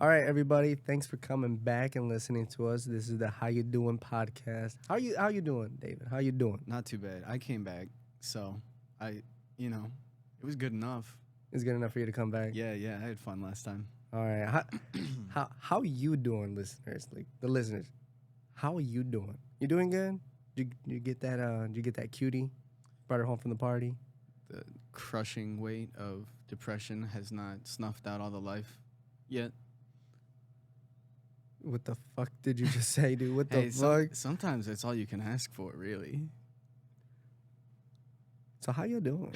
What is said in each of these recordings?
All right, everybody. Thanks for coming back and listening to us. This is the How You Doing podcast. How you doing, David? How you doing? Not too bad. I came back, so I, it was good enough. It's good enough for you to come back. Yeah, I had fun last time. All right. How you doing, listeners? Like the listeners, how are you doing? You doing good? You get that? Did you get that cutie? Brought her home from the party. The crushing weight of depression has not snuffed out all the life yet. What the fuck did you just say, dude? What the Hey, fuck? sometimes that's all you can ask for, really. So how you doing?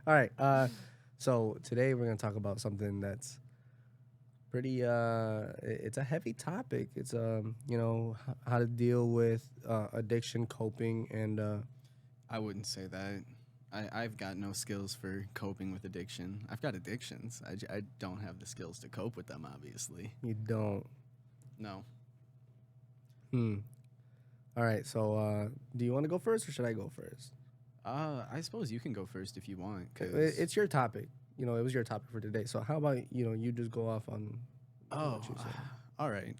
All right. So today we're gonna talk about something that's pretty. It's a heavy topic. It's how to deal with addiction, coping, and I wouldn't say that. I've got no skills for coping with addiction. I've got addictions. I don't have the skills to cope with them, obviously. you don't. No. All right. So do you want to go first or should I go first? I suppose you can go first if you want. 'Cause It's your topic. It was your topic for today. So how about you just go off on what you said. All right.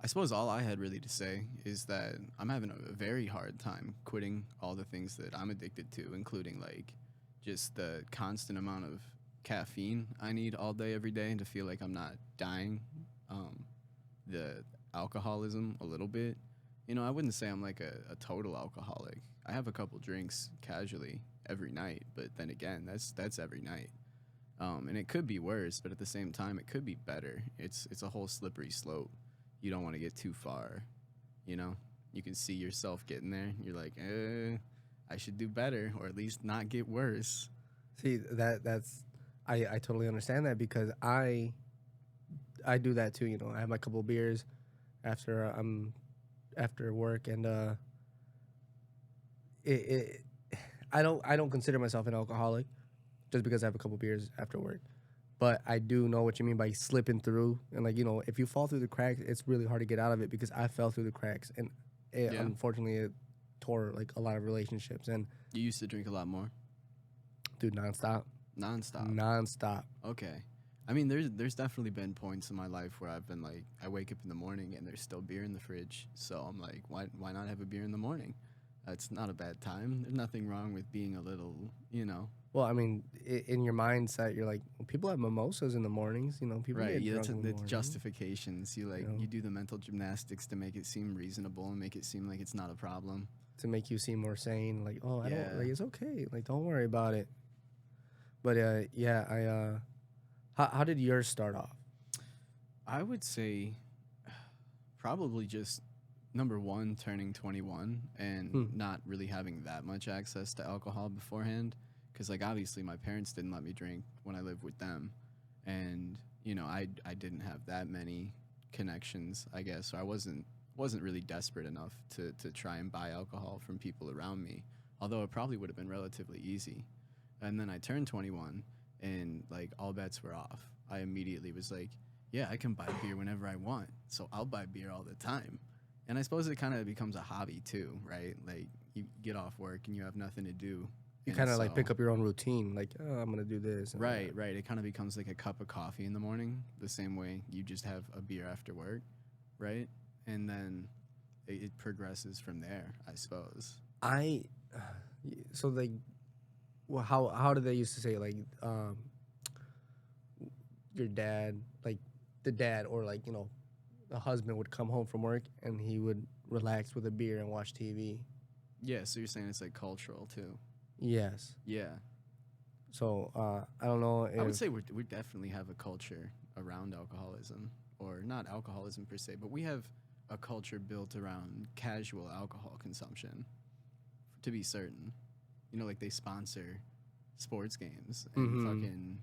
I suppose all I had really to say is that I'm having a very hard time quitting all the things that I'm addicted to, including like just the constant amount of caffeine I need all day, every day to feel like I'm not dying. The alcoholism a little bit. I wouldn't say I'm like a total alcoholic. I have a couple drinks casually every night, but then again, that's every night. And it could be worse, but at the same time, it could be better. It's a whole slippery slope. You don't want to get too far, You can see yourself getting there. You're like, I should do better, or at least not get worse. See, that's I totally understand that because I do that too. I have my couple of beers after after work, and I don't consider myself an alcoholic just because I have a couple of beers after work. But I do know what you mean by slipping through, and if you fall through the cracks, it's really hard to get out of it because I fell through the cracks, and unfortunately it tore like a lot of relationships. And You used to drink a lot more? dude, nonstop. Okay. I mean, there's definitely been points in my life where I've been like, I wake up in the morning and there's still beer in the fridge. So I'm like, why not have a beer in the morning? That's not a bad time. There's nothing wrong with being a little, Well, I mean, in your mindset, you're like, well, people have mimosas in the mornings. People Right, get yeah, drunk in the it's morning. justifications. You do the mental gymnastics to make it seem reasonable and make it seem like it's not a problem. To make you seem more sane. Like, oh, I Yeah. don't, like, it's okay. Like, don't worry about it. But how did yours start off? I would say probably just number one, turning 21 and not really having that much access to alcohol beforehand. Because, like, obviously my parents didn't let me drink when I lived with them. And, I didn't have that many connections, I guess. So I wasn't really desperate enough to try and buy alcohol from people around me. Although it probably would have been relatively easy. And then I turned 21 and, like, all bets were off. I immediately was like, yeah, I can buy beer whenever I want. So I'll buy beer all the time. And I suppose it kind of becomes a hobby too, right? Like, you get off work and you have nothing to do. You And kind of like so- pick up your own routine. Like, oh, I'm gonna do this. and Right, that. right. It kind of becomes like a cup of coffee in the morning, the same way you just have a beer after work, right? And then it progresses from there, I suppose. So like, well, how did they used to say like, your dad, like the dad, or like the husband would come home from work and he would relax with a beer and watch TV. Yeah, so you're saying it's like cultural too. Yes. Yeah. So I don't know. I would if- say we definitely have a culture around alcoholism, or not alcoholism per se, but we have a culture built around casual alcohol consumption, to be certain. Like they sponsor sports games and fucking,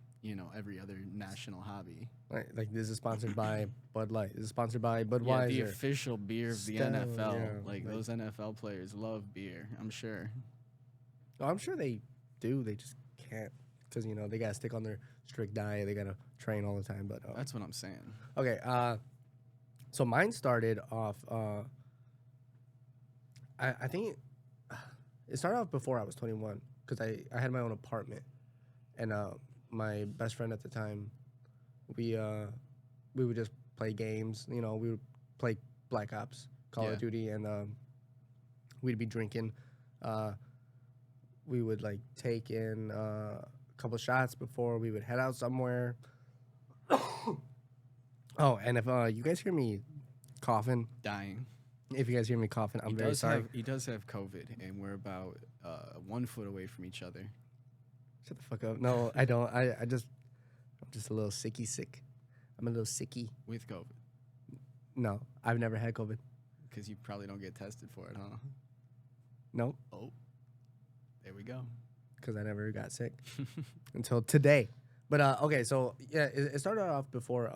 every other national hobby. like this is sponsored by Bud Light. This is sponsored by Yeah, Budweiser. the official beer of the Stella, NFL. yeah, Like those NFL players love beer, I'm sure. Oh, I'm sure they do. They just can't because they gotta stick on their strict diet. They gotta train all the time. But That's what I'm saying. okay. So mine started off. I think it started off before I was 21 because I had my own apartment, and my best friend at the time we would just play games. You know, we would play Black Ops, Call Yeah. of Duty, and we'd be drinking. We would like take in a couple shots before we would head out somewhere. Oh, and if you guys hear me coughing, Dying. if you guys hear me coughing, I'm very sorry. He does have COVID, and we're about 1 foot away from each other. Shut the fuck up. No, I don't. I'm just a little sick. I'm a little sicky. With COVID. No, I've never had COVID. Because you probably don't get tested for it, huh? No, Oh. There we go. because I never got sick until today. But okay, so yeah, it started off before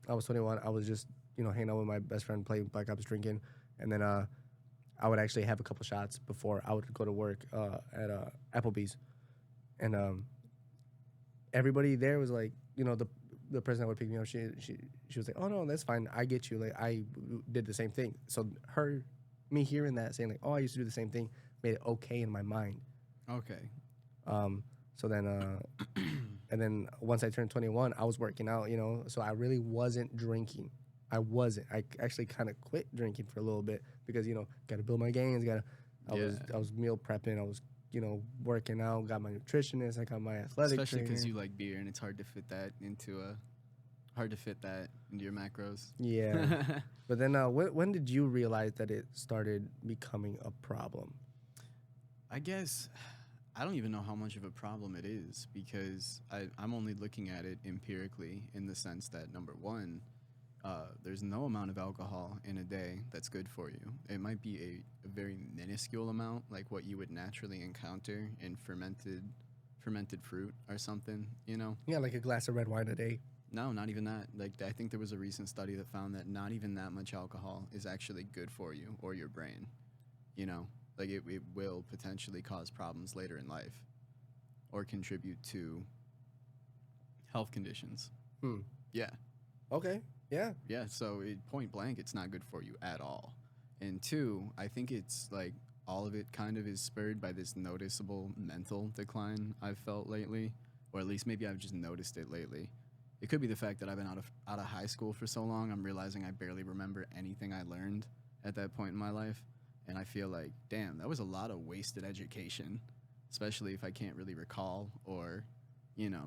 I was 21. I was just hanging out with my best friend, playing Black Ops, drinking, and then I would actually have a couple shots before I would go to work at Applebee's, and everybody there was like, the person that would pick me up, she was like, oh no, that's fine, I get you. Like I did the same thing. So me hearing that, saying like, oh, I used to do the same thing, made it okay in my mind. Okay. So then, and then once I turned 21, I was working out, so I really wasn't drinking. I actually kind of quit drinking for a little bit because, got to build my gains. I was meal prepping. I was, working out, got my nutritionist. I got my athletic Especially because trainer. you like beer, and it's hard to fit that into your macros. Yeah. But then when did you realize that it started becoming a problem? I guess I don't even know how much of a problem it is because I'm only looking at it empirically in the sense that, number one, there's no amount of alcohol in a day that's good for you. It might be a very minuscule amount, like what you would naturally encounter in fermented fruit or something, Yeah, like a glass of red wine a day. No, not even that. Like, I think there was a recent study that found that not even that much alcohol is actually good for you or your brain, Like, it will potentially cause problems later in life or contribute to health conditions. Yeah. Okay. Yeah. Yeah, so point blank, it's not good for you at all. And two, I think it's like all of it kind of is spurred by this noticeable mental decline I've felt lately, or at least maybe I've just noticed it lately. It could be the fact that I've been out of high school for so long, I'm realizing I barely remember anything I learned at that point in my life. And I feel like, damn, that was a lot of wasted education, especially if I can't really recall or,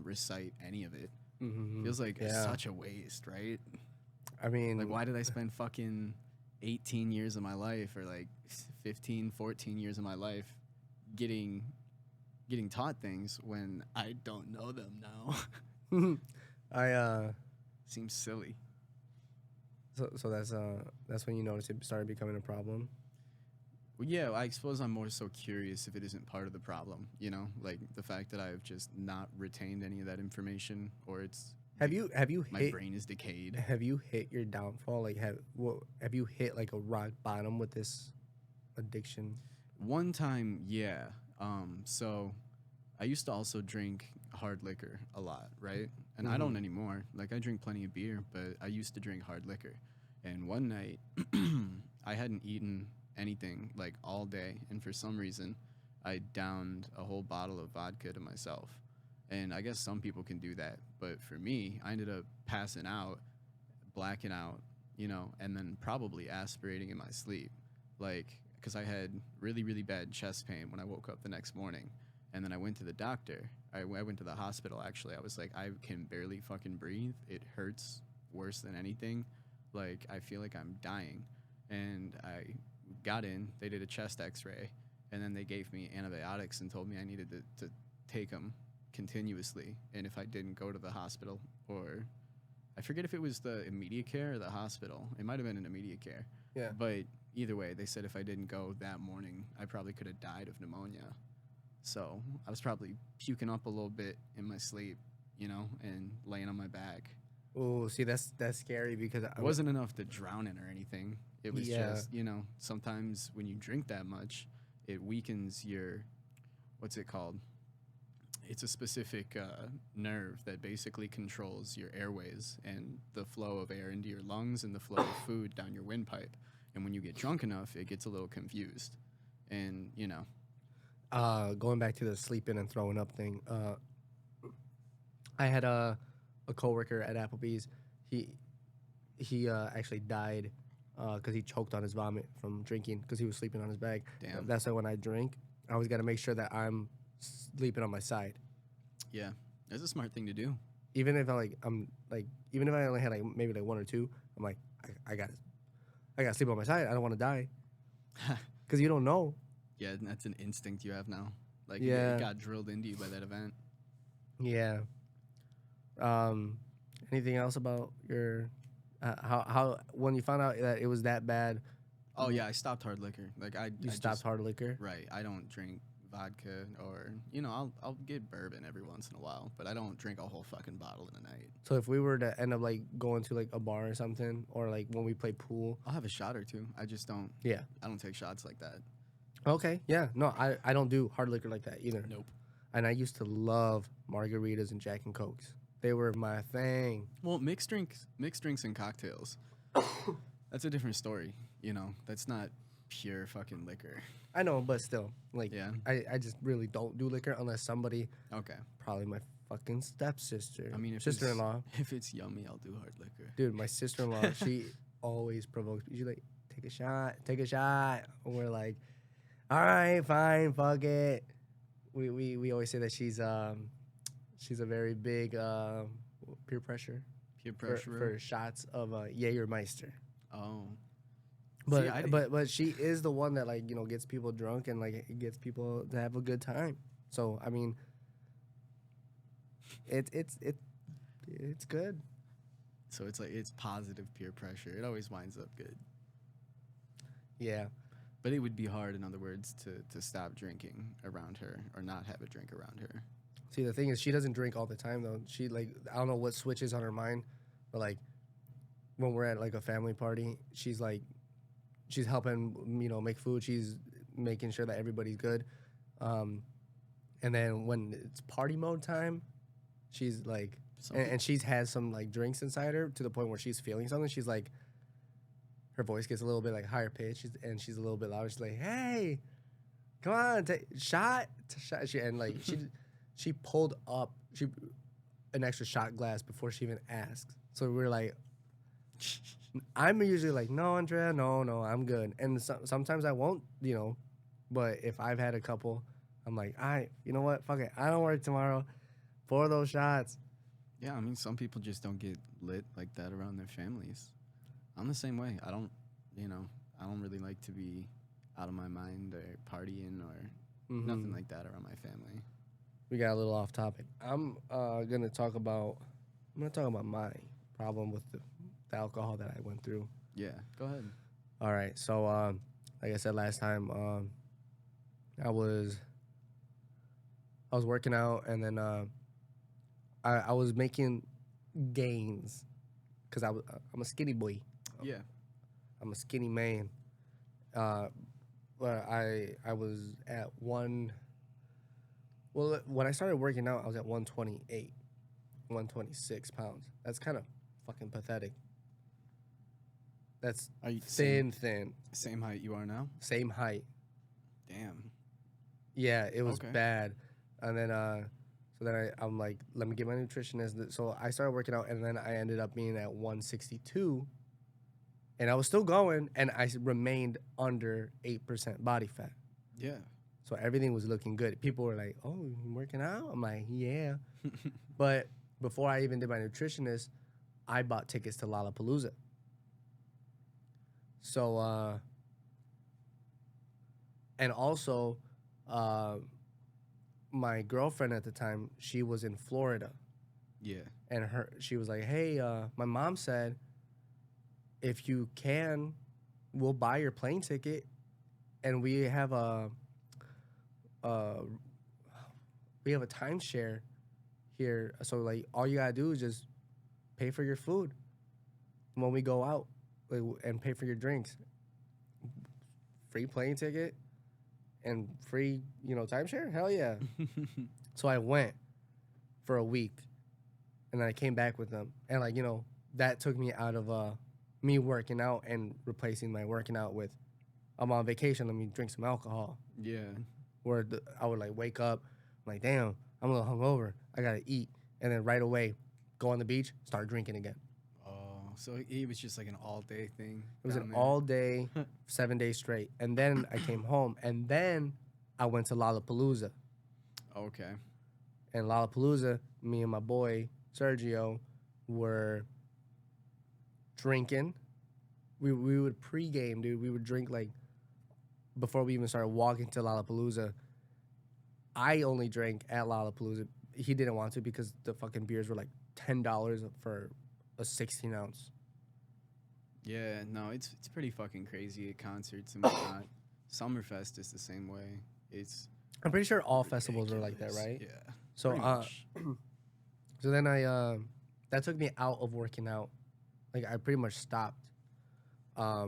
recite any of it. Mm-hmm. Feels like Yeah. such a waste, right? I mean, Like, why did I spend fucking 18 years of my life or like 15, 14 years of my life getting taught things when I don't know them now? Seems silly. So that's when you noticed it started becoming a problem. Well, yeah, I suppose I'm more so curious if it isn't part of the problem, like the fact that I've just not retained any of that information, or it's Have you my hit brain is decayed. have you hit your downfall? Like have you hit like a rock bottom with this addiction? One time, yeah. So I used to also drink hard liquor a lot, right? And I don't anymore. Like, I drink plenty of beer, but I used to drink hard liquor. And one night, I hadn't eaten anything like all day, and for some reason, I downed a whole bottle of vodka to myself. And I guess some people can do that, but for me, I ended up passing out, blacking out, and then probably aspirating in my sleep, like, because I had really, really bad chest pain when I woke up the next morning. And then I went to the doctor. I went to the hospital, actually. I was like, I can barely fucking breathe. It hurts worse than anything. Like, I feel like I'm dying. And I got in. They did a chest x-ray. And then they gave me antibiotics and told me I needed to take them continuously. And if I didn't go to the hospital, or I forget if it was the immediate care or the hospital. It might have been an immediate care. Yeah. But either way, they said if I didn't go that morning, I probably could have died of pneumonia. So I was probably puking up a little bit in my sleep, and laying on my back. Oh, see, that's scary because It wasn't enough to drown in or anything. It was just, sometimes when you drink that much, it weakens your, what's it called? It's a specific nerve that basically controls your airways and the flow of air into your lungs and the flow of food down your windpipe. And when you get drunk enough, it gets a little confused. And, going back to the sleeping and throwing up thing, I had a coworker at Applebee's. He actually died because he choked on his vomit from drinking because he was sleeping on his bag. Damn. That's why when I drink, I always got to make sure that I'm sleeping on my side. Yeah, that's a smart thing to do. Even if even if I only had like maybe like one or two, I'm like, I got to sleep on my side. I don't want to die because you don't know. Yeah, that's an instinct you have now. Like, Yeah. it got drilled into you by that event. Yeah. Anything else about your how when you found out that it was that bad? Oh yeah, I stopped hard liquor. Like I Stopped hard liquor. Right. I don't drink vodka or I'll get bourbon every once in a while, but I don't drink a whole fucking bottle in a night. So if we were to end up like going to like a bar or something, or like when we play pool, I'll have a shot or two. I just don't. yeah. I don't take shots like that. Okay, yeah. No, I don't do hard liquor like that either. Nope. And I used to love margaritas and Jack and Cokes. They were my thing. Well, mixed drinks and cocktails. That's a different story. That's not pure fucking liquor. I know, but still, like, Yeah. I just really don't do liquor unless somebody, Okay. probably my fucking stepsister, I mean, if sister-in-law. if it's yummy, I'll do hard liquor. Dude, my sister-in-law, she always provokes me. She's like, take a shot. And we're like, all right, fine, fuck it. We always say that she's a very big peer pressure Peer for, pressure. for shots of Jägermeister. Oh. But See, I didn't- but she is the one that like gets people drunk and like gets people to have a good time. So I mean, it's good. So it's like it's positive peer pressure. It always winds up good. Yeah. But it would be hard, in other words, to stop drinking around her or not have a drink around her. See, the thing is, she doesn't drink all the time though. She like I don't know what switches on her mind, but like when we're at like a family party, she's helping make food. She's making sure that everybody's good. And then when it's party mode time, she's like, and she's has some like drinks inside her to the point where she's feeling something. She's like, her voice gets a little bit like higher pitched, and she's a little bit louder. She's like, "Hey, come on, shot." She pulled up an extra shot glass before she even asked. So we're like, I'm usually like, "No, Andrea, no, I'm good." And sometimes I won't, but if I've had a couple, I'm like, you know what? Fuck it. I don't work tomorrow. Pour those shots. Yeah, I mean, some people just don't get lit like that around their families. I'm the same way. I don't really like to be out of my mind or partying or nothing like that around my family. We got a little off topic. I'm gonna talk about my problem with the alcohol that I went through. Yeah, go ahead. All right, so like I said last time, I was working out, and then I was making gains because I'm a skinny boy. Yeah. I'm a skinny man. But I was at one. Well, when I started working out, I was at 128, 126 pounds. That's kind of fucking pathetic. That's Are you thin. Same height you are now? Same height. Damn. Yeah, it was Okay. bad. And then, I'm like, let me get my nutritionist. So I started working out, and then I ended up being at 162. And I was still going, and I remained under 8% body fat. Yeah. So everything was looking good. People were like, "Oh, you working out?" I'm like, "Yeah." But before I even did my nutritionist, I bought tickets to Lollapalooza. So, and also, my girlfriend at the time, she was in Florida, Yeah. and she was like, "Hey, my mom said, if you can, we'll buy your plane ticket, and we have a timeshare here. So like, all you gotta do is just pay for your food when we go out, like, and pay for your drinks. Free plane ticket and free, timeshare. Hell yeah!" So I went for a week, and then I came back with them, and that took me out of me working out and replacing my working out with, I'm on vacation, let me drink some alcohol. Yeah. Where I would like wake up, I'm like, damn, I'm a little hungover, I gotta eat, and then right away, go on the beach, start drinking again. Oh, so it was just like an all day thing. It was down an there. all day, 7 days straight. And then I came home, and then I went to Lollapalooza. Okay. And Lollapalooza, me and my boy Sergio were drinking. We would pregame, dude. We would drink like before we even started walking to Lollapalooza. I only drank at Lollapalooza. He didn't want to because the fucking beers were like $10 for a 16 ounce. Yeah, no, it's pretty fucking crazy at concerts and whatnot. Summerfest is the same way. It's I'm pretty sure all festivals are like that, ridiculous. right? Yeah. So pretty much. so then I that took me out of working out. Like I pretty much stopped. I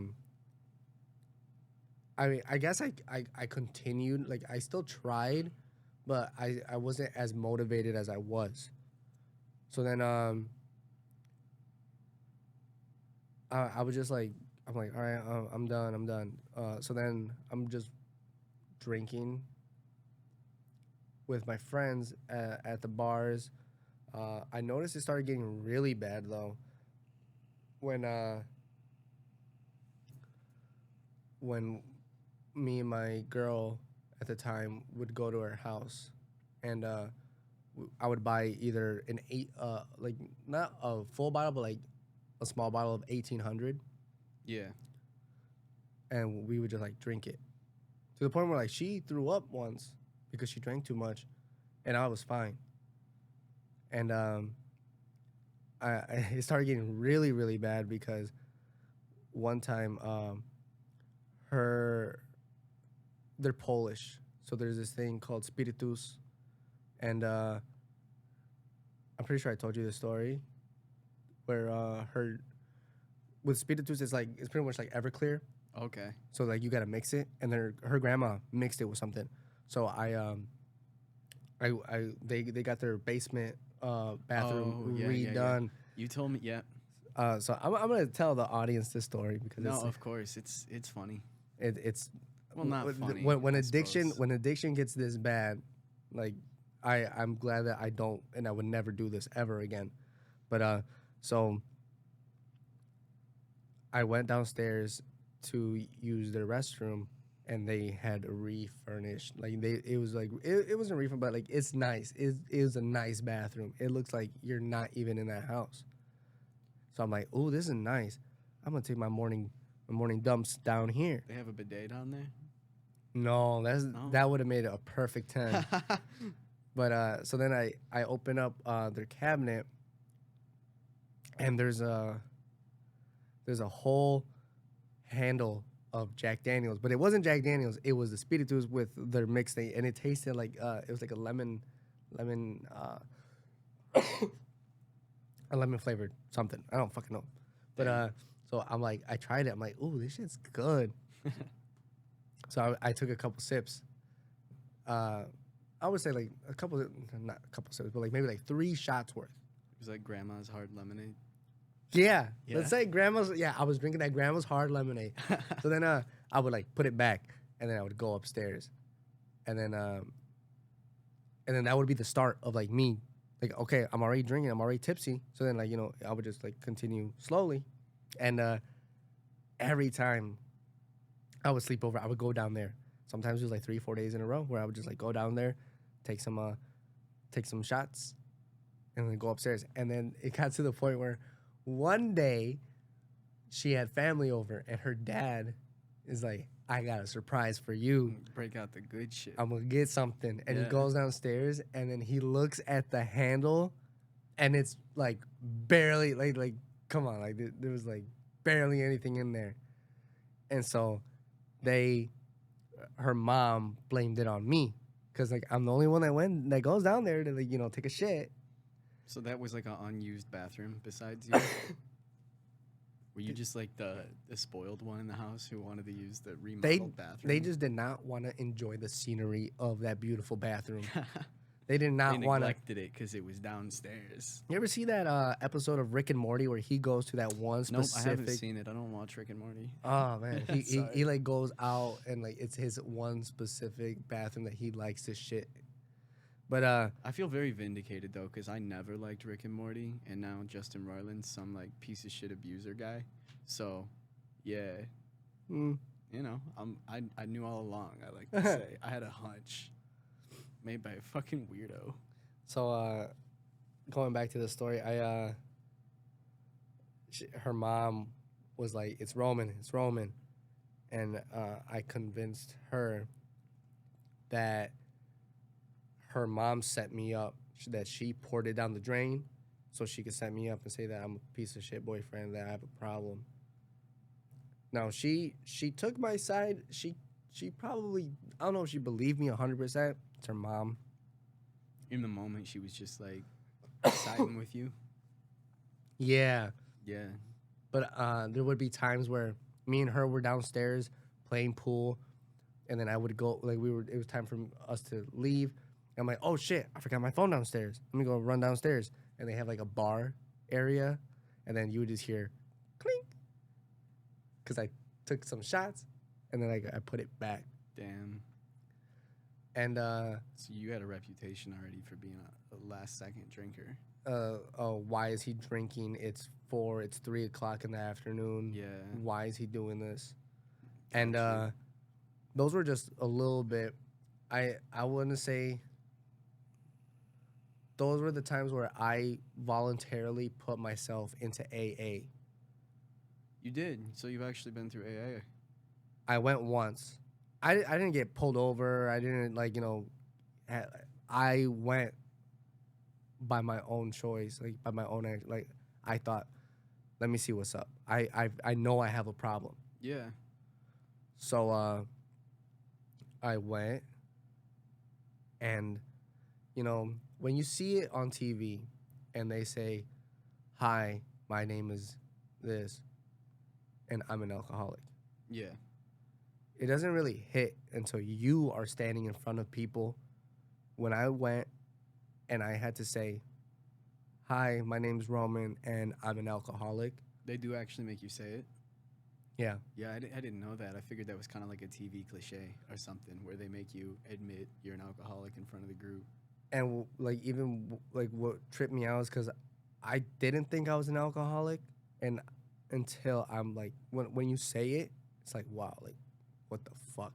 mean, I guess I continued. Like I still tried, but I wasn't as motivated as I was. So then I was just like I'm like all right, I'm done. So then I'm just drinking with my friends at the bars. I noticed it started getting really bad though when me and my girl at the time would go to her house, and I would buy either an like not a full bottle, but like a small bottle of 1800, Yeah. and we would just like drink it to the point where like she threw up once because she drank too much, and I was fine. And it started getting really really bad because one time they're Polish, so there's this thing called spiritus, and I'm pretty sure I told you the story where her with spiritus it's pretty much like Everclear, Okay. so like you gotta mix it, and then her grandma mixed it with something. So they got their basement bathroom Yeah. redone. You told me, yeah. So I'm gonna tell the audience this story because No, of course, it's funny. it's Well, not funny. when I addiction suppose. when addiction gets this bad, like I'm glad that I don't, and I would never do this ever again. But so I went downstairs to use their restroom, and they had refurnished. Like it was like it wasn't refurnished, but like it's nice. It was a nice bathroom. It looks like you're not even in that house. So I'm like, oh, this is nice. I'm gonna take my morning dumps down here. They have a bidet down there. No, No. that would have made it a perfect 10. But so then I open up their cabinet, and there's a whole handle of Jack Daniels, but it wasn't Jack Daniels. It was the spiritus with their mix thing, and it tasted like it was like a lemon a lemon flavored something. I don't fucking know. But so I'm like, I tried it. I'm like, ooh, this shit's good. So I took a couple sips. I would say like not a couple sips, but like maybe like 3 shots worth. It was like grandma's hard lemonade. Yeah, Yeah? let's say grandma's. Yeah, I was drinking that grandma's hard lemonade. So then I would like put it back, and then I would go upstairs, and then that would be the start of like me. Like, okay, I'm already drinking, I'm already tipsy. So then like, I would just like continue slowly. And every time I would sleep over, I would go down there. Sometimes it was like 3-4 days in a row where I would just like go down there, take some shots, and then go upstairs. And then it got to the point where one day she had family over, and her dad is like, I got a surprise for you. Break out the good shit. I'm gonna get something. And he Yeah. goes downstairs, and then he looks at the handle, and it's like barely like come on, like there was like barely anything in there. And so her mom blamed it on me because like I'm the only one that goes down there to like take a shit. So that was like an unused bathroom besides you? Were you just like the spoiled one in the house who wanted to use the remodeled bathroom? They just did not want to enjoy the scenery of that beautiful bathroom. They did not They want to. neglected it because it was downstairs. You ever see that episode of Rick and Morty where he goes to that one Nope, specific? I haven't seen it. I don't watch Rick and Morty. Oh man, he Sorry. like goes out and like it's his one specific bathroom that he likes to shit. But I feel very vindicated though, because I never liked Rick and Morty, and now Justin Roiland's some like piece of shit abuser guy. So, yeah, mm, you know, I knew all along. I like to say I had a hunch, made by a fucking weirdo. so going back to the story, her mom was like, "It's Roman, it's Roman," and I convinced her that her mom set me up, that she poured it down the drain, so she could set me up and say that I'm a piece of shit boyfriend, that I have a problem. Now she took my side. She probably, I don't know if she believed me 100%. It's her mom. In the moment, she was just like siding with you. Yeah, Yeah. but there would be times where me and her were downstairs playing pool, and then I would go, like, it was time for us to leave. I'm like, oh shit, I forgot my phone downstairs. Let me go run downstairs. And they have like a bar area, and then you would just hear clink, because I took some shots, and then I put it back. Damn. And So you had a reputation already for being a last second drinker. why is he drinking? It's 3 o'clock in the afternoon. Yeah. Why is he doing this? And Gotcha. those were just a little bit. I wouldn't say. Those were the times where I voluntarily put myself into AA. You did. So you've actually been through AA. I went once. I didn't get pulled over. I didn't, like, I went by my own choice, like by my own act. Like, I thought, let me see what's up. I know I have a problem. Yeah. So I went, and when you see it on TV and they say, "Hi, my name is this, and I'm an alcoholic," Yeah. it doesn't really hit until you are standing in front of people. When I went and I had to say, "Hi, my name's Roman, and I'm an alcoholic," They do actually make you say it. yeah, Yeah, I didn't know that. I figured that was kind of like a TV cliche or something where they make you admit you're an alcoholic in front of the group. and like, even like what tripped me out is because I didn't think I was an alcoholic, and until I'm like, when you say it, it's like, wow, like, what the fuck?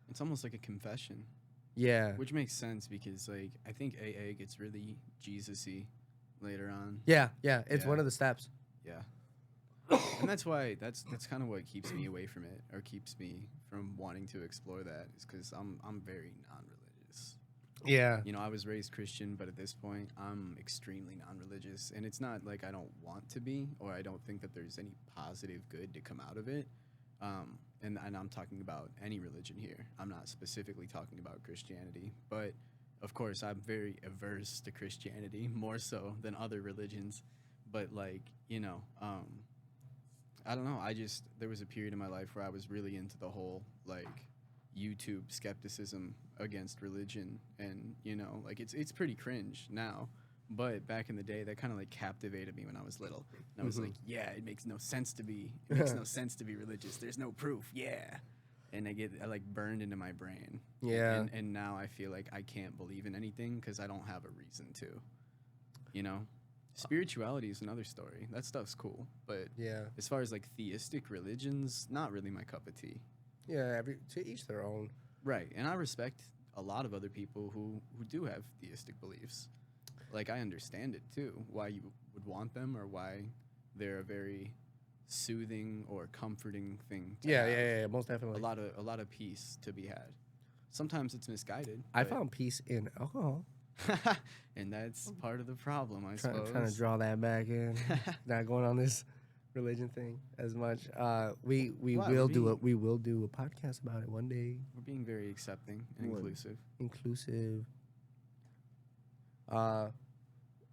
It's almost like a confession, Yeah, which makes sense because like I think AA gets really Jesus-y later on. yeah, it's Yeah. one of the steps. Yeah. And that's why that's kind of what keeps me away from it, or keeps me from wanting to explore that, is because I'm very non-religious. Yeah, You know, I was raised Christian, but at this point, I'm extremely non-religious, and it's not like I don't want to be, or I don't think that there's any positive good to come out of it. And I'm talking about any religion here. I'm not specifically talking about Christianity, but of course, I'm very averse to Christianity, more so than other religions. But like, I don't know. There was a period in my life where I was really into the whole like YouTube skepticism against religion, and like it's pretty cringe now, but back in the day that kind of like captivated me when I was little, and I was like, yeah, it makes no sense to be religious. There's no proof. Yeah. And I like burned into my brain. Yeah. And now I feel like I can't believe in anything because I don't have a reason to. Spirituality is another story. That stuff's cool, but yeah, as far as like theistic religions, not really my cup of tea. yeah. To each their own. Right, and I respect a lot of other people who do have theistic beliefs. Like, I understand it too, why you would want them, or why they're a very soothing or comforting thing to have. Yeah, most definitely. A lot of peace to be had. Sometimes it's misguided. I found peace in alcohol. And that's part of the problem, I suppose. Trying to draw that back in. Not going on this religion thing as much. We What, will we're do being- it. We will do a podcast about it one day. We're being very accepting and What? inclusive. Inclusive.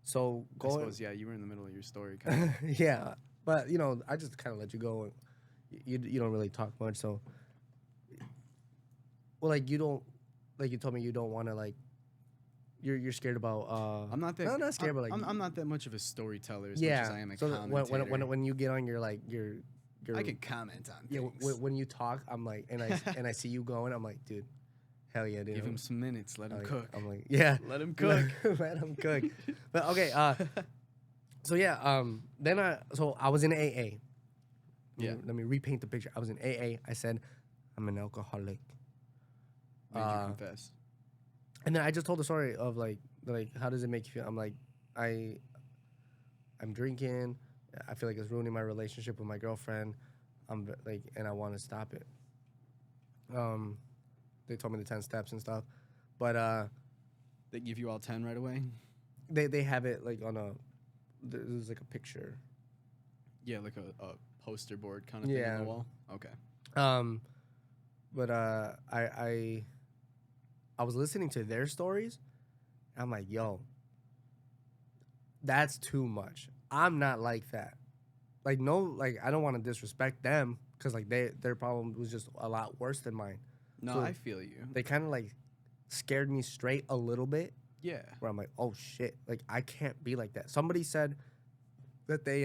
So I going. suppose, yeah, you were in the middle of your story. Kind of. Yeah, but I just kind of let you go. You don't really talk much, so. Well, like, you don't, like, you told me you don't want to, like. You're scared about. I'm not that. No, not scared, but like. I'm not that much of a storyteller as much as I am a so commentator. when you get on your like your. I can comment on Yeah, things. when you talk, I'm like, and I see you going, I'm like, dude, Hell yeah, dude. Give him some minutes. Let him cook. I'm like, yeah. Let him cook. Let him cook. But okay, so yeah, so I was in AA. Yeah. Let me repaint the picture. I was in AA. I said, I'm an alcoholic. Made you confess. And then I just told the story of like how does it make you feel? I'm like, I'm drinking. I feel like it's ruining my relationship with my girlfriend. I'm like, and I want to stop it. They told me the 10 steps and stuff, but They give you all 10 right away? they have it like on there's like a picture. Yeah, like a poster board kind of thing on the wall? Okay. But I was listening to their stories. I'm like, yo, that's too much. I'm not like that. Like, no, like, I don't want to disrespect them because, like, their problem was just a lot worse than mine. No, So I feel you. they kind of, like, scared me straight a little bit. Yeah. Where I'm like, oh, shit. Like, I can't be like that. Somebody said that they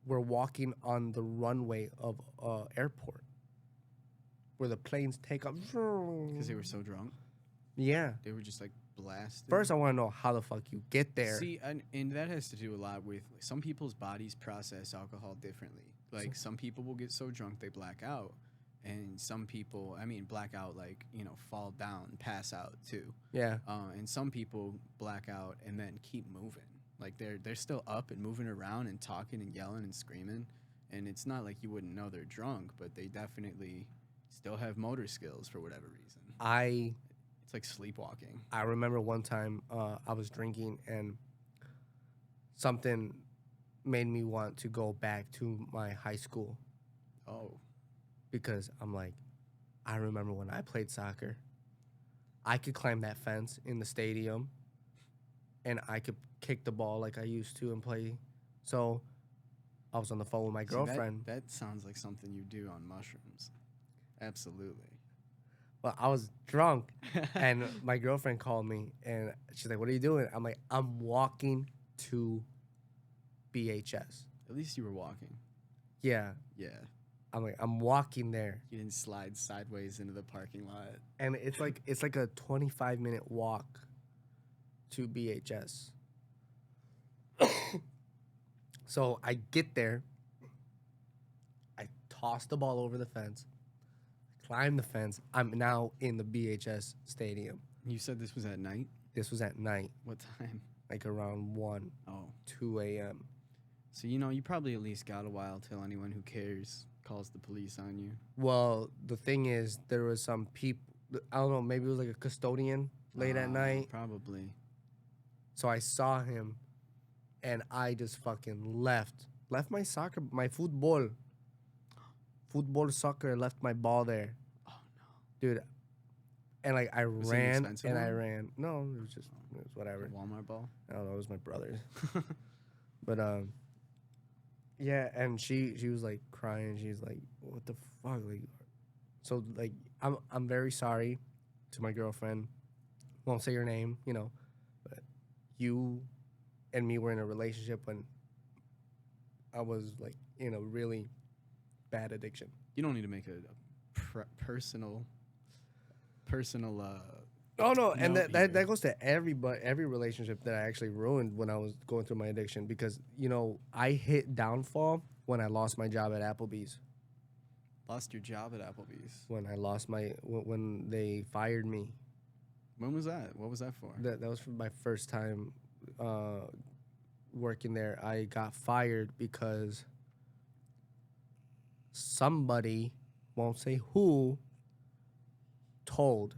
were walking on the runway of airport where the planes take off. Because they were so drunk? Yeah. They were just, like, blasted. First, I want to know how the fuck you get there. See, and that has to do a lot with some people's bodies process alcohol differently. Like, some people will get so drunk they black out. And some people, black out, like, fall down, pass out, too. Yeah. And some people black out and then keep moving. Like, they're still up and moving around and talking and yelling and screaming. And it's not like you wouldn't know they're drunk, but they definitely still have motor skills for whatever reason. It's like sleepwalking. I remember one time I was drinking and something made me want to go back to my high school. Oh. Because I'm like, I remember when I played soccer, I could climb that fence in the stadium and I could kick the ball like I used to and play. So I was on the phone with my girlfriend. That sounds like something you do on mushrooms. Absolutely. Well, I was drunk, and my girlfriend called me, and she's like, what are you doing? I'm like, I'm walking to BHS. At least you were walking. Yeah. Yeah. I'm like, I'm walking there. You didn't slide sideways into the parking lot. And it's like a 25-minute walk to BHS. So I get there. I toss the ball over the fence. Climb the fence. I'm now in the BHS stadium. You said this was at night? This was at night. What time? Like around 2 a.m. So, you probably at least got a while till anyone who cares calls the police on you. Well, the thing is, there was some people, I don't know, maybe it was like a custodian late at night. Probably. So I saw him, and I just fucking left my football soccer, left my ball there. Oh, no. Dude, and like I Was ran, it and one? I ran. No, it was just, it was whatever. A Walmart ball? I don't know, it was my brother's. But, yeah, and she was like crying. She's like, what the fuck? Like, so like, I'm very sorry to my girlfriend. Won't say her name, but you and me were in a relationship when I was like in a really bad addiction. You don't need to make a personal. Oh no, and note that goes to every relationship that I actually ruined when I was going through my addiction because I hit downfall when I lost my job at Applebee's. Lost your job at Applebee's? When I lost when they fired me. When was that? What was that for? That was for my first time working there. I got fired because somebody, won't say who, told.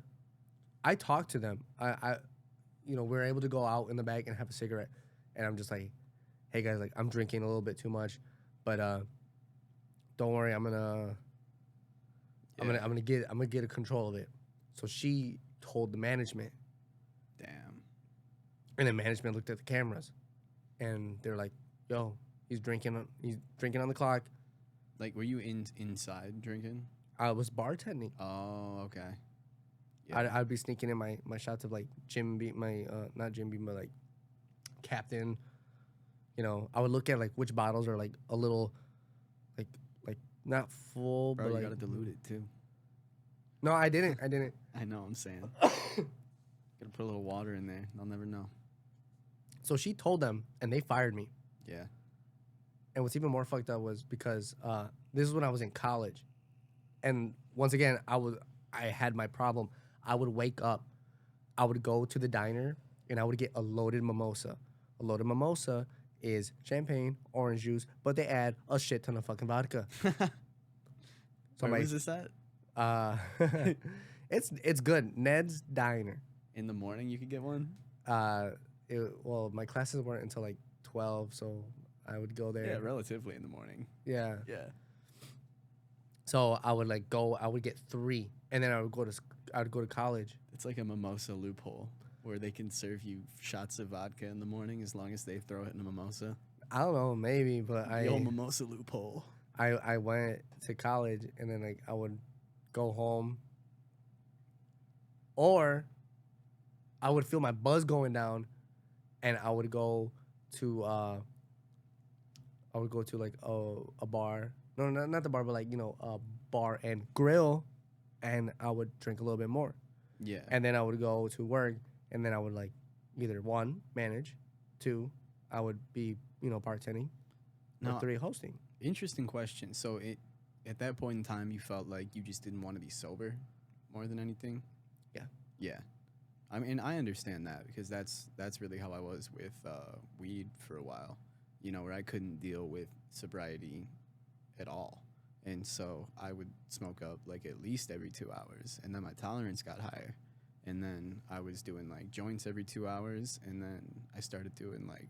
I talked to them. We were able to go out in the back and have a cigarette, and I'm just like, "Hey guys, like I'm drinking a little bit too much, but don't worry, I'm gonna get a control of it." So she told the management. Damn. And then management looked at the cameras, and they're like, "Yo, he's drinking on the clock." Like, were you inside drinking? I was bartending. Oh, okay. Yeah. I'd be sneaking in my shots of like Jim Beam, not Jim Beam, but like Captain. I would look at like which bottles are like a little, like not full, Bro, but you like gotta dilute it too. No, I didn't. I didn't. I know. I'm saying. Gotta put a little water in there. They'll never know. So she told them, and they fired me. Yeah. And what's even more fucked up was because this is when I was in college, and once again, I had my problem. I would wake up, I would go to the diner, and I would get a loaded mimosa. A loaded mimosa is champagne, orange juice, but they add a shit ton of fucking vodka. So Where was this at? It's good. Ned's Diner. In the morning, you could get one. Well, my classes weren't until like 12, so I would go there. Yeah, relatively in the morning. Yeah. Yeah. So I would I would get 3, and then I would go to college. It's like a mimosa loophole where they can serve you shots of vodka in the morning as long as they throw it in a mimosa. I don't know, maybe, but The old mimosa loophole. I went to college, and then like I would go home, or I would feel my buzz going down, and I would go to like a bar. No, not the bar, but like a bar and grill, and I would drink a little bit more. Yeah. And then I would go to work, and then I would like either 1, manage, 2, I would be bartending, or 3, hosting. Interesting question. So at that point in time, you felt like you just didn't want to be sober more than anything? Yeah. Yeah. I mean, I understand that because that's really how I was with weed for a while, where I couldn't deal with sobriety at all. And so I would smoke up like at least every 2 hours, and then my tolerance got higher. And then I was doing like joints every 2 hours, and then I started doing like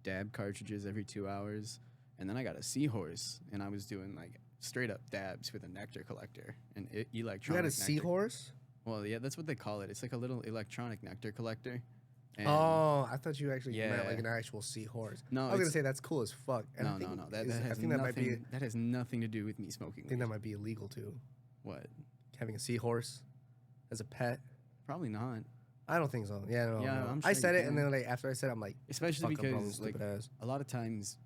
dab cartridges every 2 hours. And then I got a seahorse, and I was doing like straight up dabs with a nectar collector and electronic. You had a nectar. seahorse? Well, yeah, that's what they call it. It's like a little electronic nectar collector. And Oh, I thought you actually meant like an actual seahorse. No, I was gonna say that's cool as fuck. And no. That has nothing to do with me smoking. I think that might be illegal too. What? Having a seahorse as a pet? Probably not. I don't think so. Yeah, no. Yeah, no. I'm sure I said you it, and can. then like after I said it, I'm like, Especially fuck, I'm wrong, because like stupid ass. a lot of times,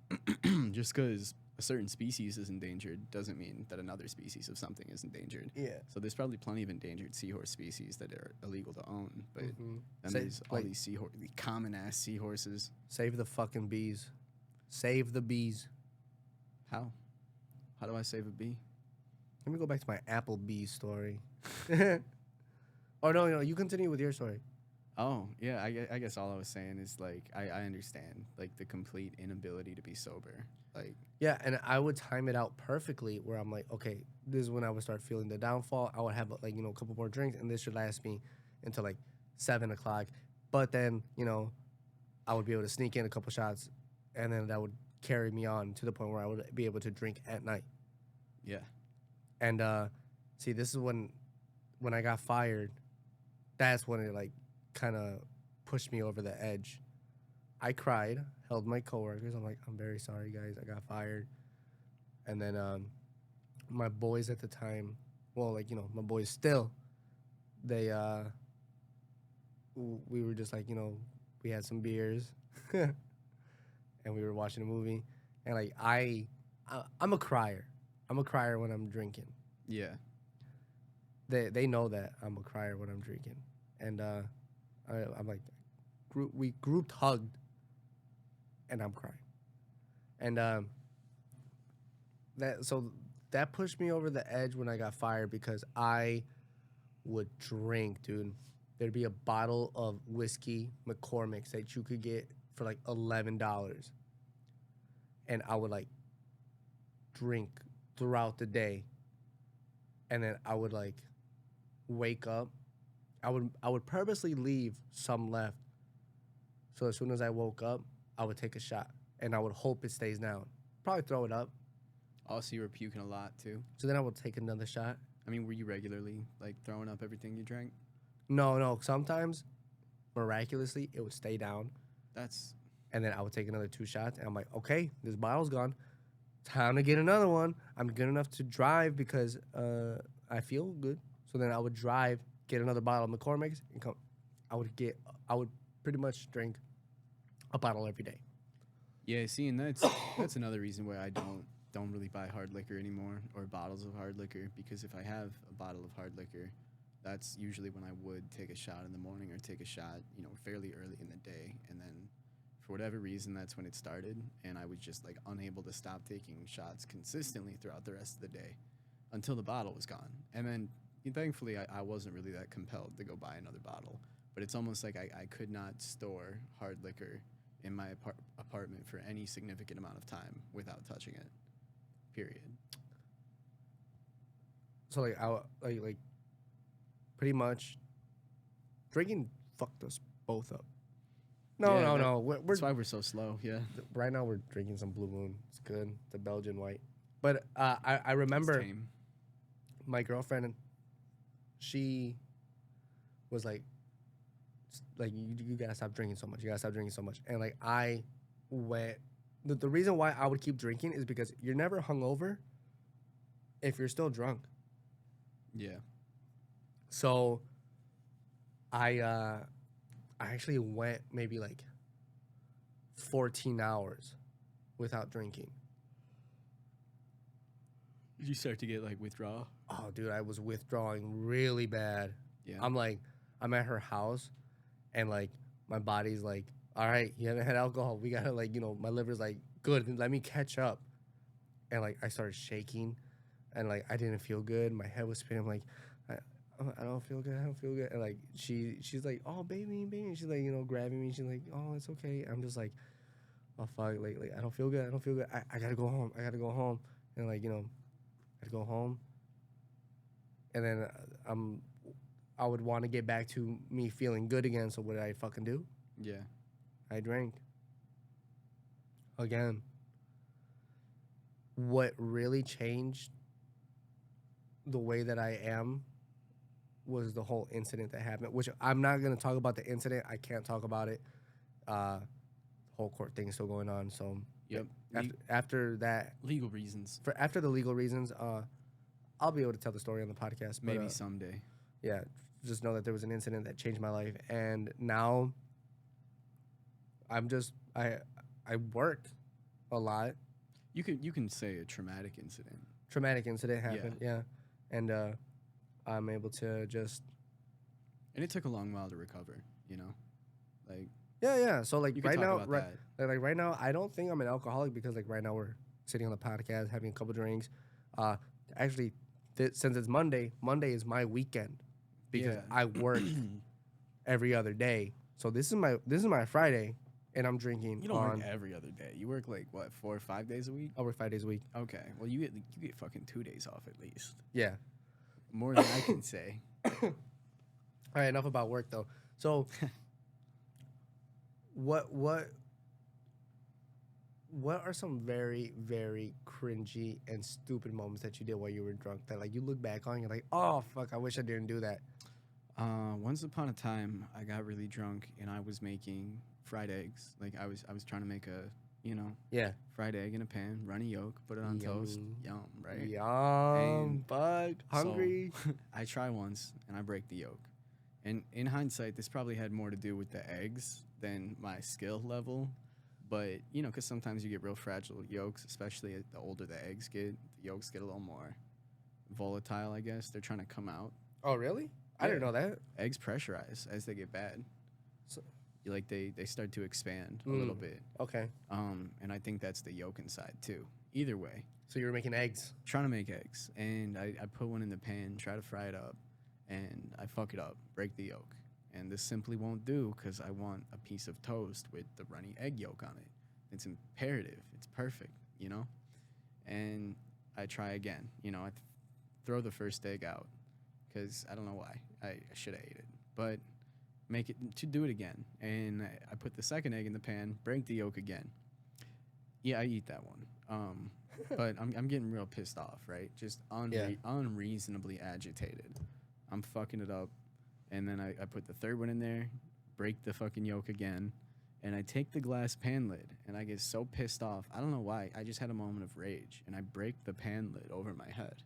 just because a certain species is endangered doesn't mean that another species of something is endangered. Yeah. So there's probably plenty of endangered seahorse species that are illegal to own, but then Say- there's all like- these the common ass seahorses. Save the fucking bees. Save the bees. How? How do I save a bee? Let me go back to my Applebee's story. Oh no, you continue with your story. Oh, yeah, I guess all I was saying is, like, I understand, like, the complete inability to be sober. Like, Yeah, and I would time it out perfectly where I'm like, okay, this is when I would start feeling the downfall. I would have like, a couple more drinks, and this should last me until like 7 o'clock. But then, I would be able to sneak in a couple shots, and then that would carry me on to the point where I would be able to drink at night. yeah. And see, this is when I got fired. That's when it like kind of pushed me over the edge. I cried, held my coworkers. I'm like, I'm very sorry, guys. I got fired. And then my boys at the time, well, like, my boys still, they, we were just like, we had some beers and we were watching a movie. And like, I'm a crier. I'm a crier when I'm drinking. Yeah. They know that I'm a crier when I'm drinking. And I'm like, we grouped hugged, and I'm crying. And that pushed me over the edge when I got fired because I would drink, dude. There'd be a bottle of whiskey McCormick's that you could get for like $11. And I would like drink throughout the day. And then I would like wake up. I would purposely leave some left. So as soon as I woke up, I would take a shot, and I would hope it stays down. Probably throw it up. Also, you were puking a lot, too. So then I would take another shot. I mean, were you regularly, like, throwing up everything you drank? No. Sometimes, miraculously, it would stay down. And then I would take another 2 shots, and I'm like, okay, this bottle's gone. Time to get another one. I'm good enough to drive because I feel good. So then I would drive, get another bottle of McCormick's, and come. I would pretty much drink a bottle every day. Yeah, see, and that's another reason why I don't don't really buy hard liquor anymore or bottles of hard liquor, because if I have a bottle of hard liquor, that's usually when I would take a shot in the morning or take a shot, fairly early in the day. And then for whatever reason, that's when it started. And I was just like unable to stop taking shots consistently throughout the rest of the day until the bottle was gone. And then thankfully, I wasn't really that compelled to go buy another bottle. But it's almost like I could not store hard liquor in my apartment for any significant amount of time without touching it. Period. So like pretty much drinking fucked us both up. No. We're that's why we're so slow. Yeah. Right now we're drinking some Blue Moon. It's good. It's a Belgian white. But I remember my girlfriend, she was like you gotta stop drinking so much. You gotta stop drinking so much. And like I went. The reason why I would keep drinking is because you're never hungover if you're still drunk. Yeah. So I actually went maybe like 14 hours without drinking. Did you start to get like withdrawal? Oh, dude, I was withdrawing really bad. Yeah. I'm at her house, and like my body's like, all right, you haven't had alcohol. We gotta my liver's like, good, let me catch up. And like I started shaking, and like I didn't feel good. My head was spinning. I'm like, I don't feel good. I don't feel good. And like she's like, oh baby. And she's like grabbing me. She's like, oh, it's okay. I'm just like, oh fuck, like I don't feel good. I gotta go home. And like I'd go home, and then I would want to get back to me feeling good again. So what did I fucking do? Yeah. I drank again. What really changed the way that I am was the whole incident that happened, which I'm not going to talk about the incident. I can't talk about it. Whole court thing is still going on. So yep. After that, legal reasons. After the legal reasons, I'll be able to tell the story on the podcast. But, maybe someday. Yeah, just know that there was an incident that changed my life, and now I'm just I work a lot. You can say a traumatic incident. Traumatic incident happened, yeah. And I'm able to just. And it took a long while to recover, like. Yeah. So like right now, right now, I don't think I'm an alcoholic because like right now we're sitting on the podcast having a couple drinks. Actually, since it's Monday is my weekend because I work every other day. So this is my Friday, and I'm drinking. You don't work every other day. You work like what, 4 or 5 days a week? I work 5 days a week. Okay. Well, you get fucking 2 days off at least. Yeah. More than I can say. All right. Enough about work though. So. What are some very, very cringy and stupid moments that you did while you were drunk that like you look back on and you're like, oh fuck, I wish I didn't do that? Once upon a time I got really drunk and I was making fried eggs. Like I was trying to make a fried egg in a pan, runny yolk, put it on toast. Yum, right? Yum, bug, hungry. So, I try once and I break the yolk. And in hindsight, this probably had more to do with the eggs than my skill level. But, because sometimes you get real fragile yolks, especially the older the eggs get, the yolks get a little more volatile, I guess. They're trying to come out. Oh, really? I didn't know that. Eggs pressurize as they get bad. So, they start to expand a little bit. Okay. And I think that's the yolk inside, too. Either way. So you were making eggs? Trying to make eggs. And I put one in the pan, try to fry it up. And I fuck it up, break the yolk. And this simply won't do because I want a piece of toast with the runny egg yolk on it. It's imperative. It's perfect, And I try again. I throw the first egg out because I don't know why. I should have ate it. But do it again. And I put the second egg in the pan, break the yolk again. Yeah, I eat that one. But I'm getting real pissed off, right? Just unreasonably agitated. I'm fucking it up, and then I put the third one in there, break the fucking yolk again, and I take the glass pan lid, and I get so pissed off. I don't know why. I just had a moment of rage, and I break the pan lid over my head.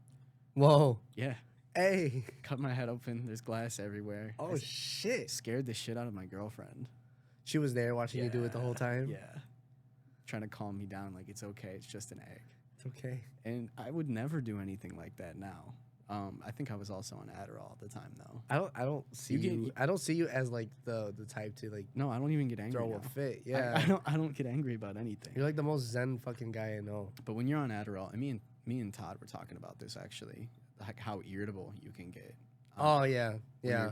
Whoa. Yeah. Hey. Cut my head open. There's glass everywhere. Oh, shit. Scared the shit out of my girlfriend. She was there watching you do it the whole time? Yeah. Trying to calm me down like it's okay. It's just an egg. It's okay. And I would never do anything like that now. I think I was also on Adderall at the time, though. I don't see You get- you. I don't see you as like the type to like No, I don't even get angry throw now. a fit. I Yeah, I don't get angry about anything. you're like the most zen fucking guy I know. But when you're on Adderall, and me and Todd were talking about this actually, like how irritable you can get. Oh yeah,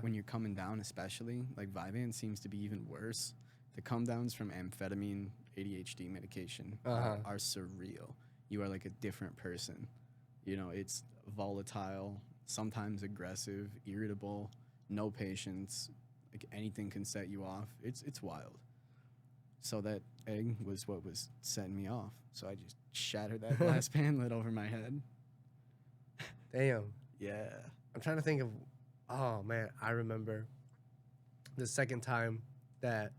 When you're coming down, especially like Vyvanse seems to be even worse. The come downs from amphetamine, ADHD medication are surreal. You are like a different person. You know, it's volatile, sometimes aggressive, irritable, no patience. Like anything can set you off. It's wild. So that egg was what was setting me off. So I just shattered that glass pan lid over my head. Damn. Yeah. I'm trying to think of. Oh man, I remember the second time that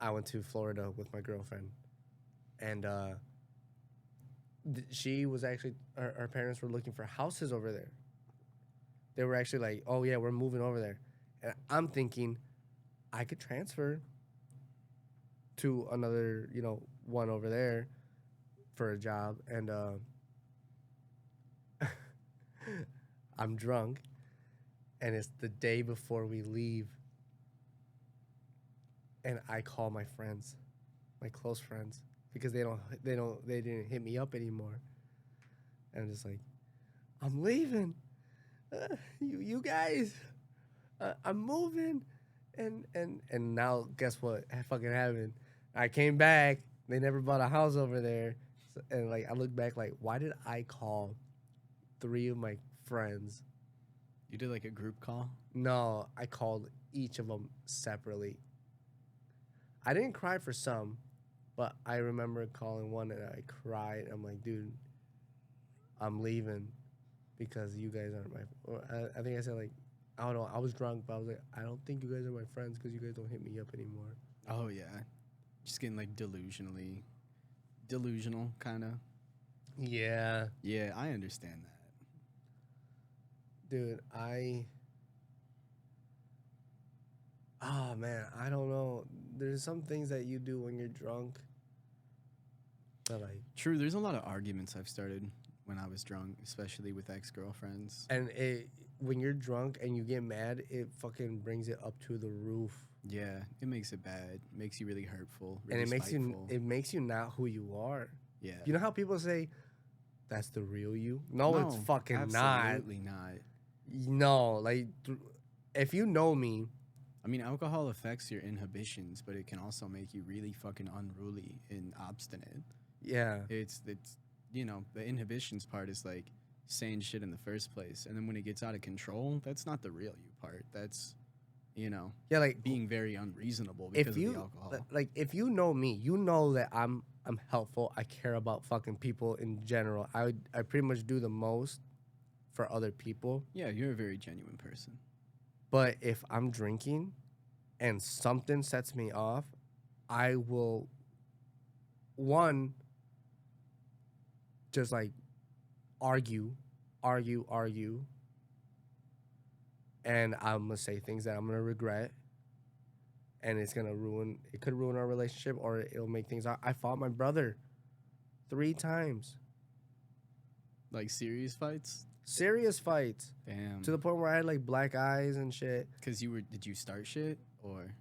I went to Florida with my girlfriend, and she was actually her parents were looking for houses over there. They were actually like, "Oh yeah, we're moving over there," and I'm thinking I could transfer to another, one over there for a job, and I'm drunk, and it's the day before we leave, and I call my friends, my close friends, because they didn't hit me up anymore, and I'm just like, I'm leaving, you guys, I'm moving, and now guess what fucking happened? I came back. They never bought a house over there, and like I look back, like why did I call 3 of my friends? You did like a group call? No, I called each of them separately. I didn't cry for some, but I remember calling one and I cried. I'm like, dude, I'm leaving because you guys aren't my. Or I think I said like, I don't know. I was drunk, but I was like, I don't think you guys are my friends because you guys don't hit me up anymore. Oh yeah, just getting like delusional kind of. Yeah, Yeah, I understand that. dude, oh man, I don't know. There's some things that you do when you're drunk that like, True, there's a lot of arguments I've started when I was drunk, especially with ex-girlfriends. and when you're drunk and you get mad, it fucking brings it up to the roof. Yeah, it makes it bad. It makes you really hurtful, And really it makes spiteful. it makes you not who you are. Yeah. You know how people say that's the real you? No, it's fucking absolutely not. No, like if you know me, I mean, alcohol affects your inhibitions, but it can also make you really fucking unruly and obstinate. yeah. It's the inhibitions part is like saying shit in the first place, and then when it gets out of control, that's not the real you part. That's Yeah, like being very unreasonable because of the alcohol. like if you know me, you know that I'm helpful. I care about fucking people in general. I pretty much do the most for other people. Yeah, you're a very genuine person. But if I'm drinking and something sets me off, I will just like argue, and I'm gonna say things that I'm gonna regret, and it could ruin our relationship, or it'll make things. I fought my brother 3 times, Like serious fights? serious fights, Damn. to the point where I had like black eyes and shit. Because did you start shit or?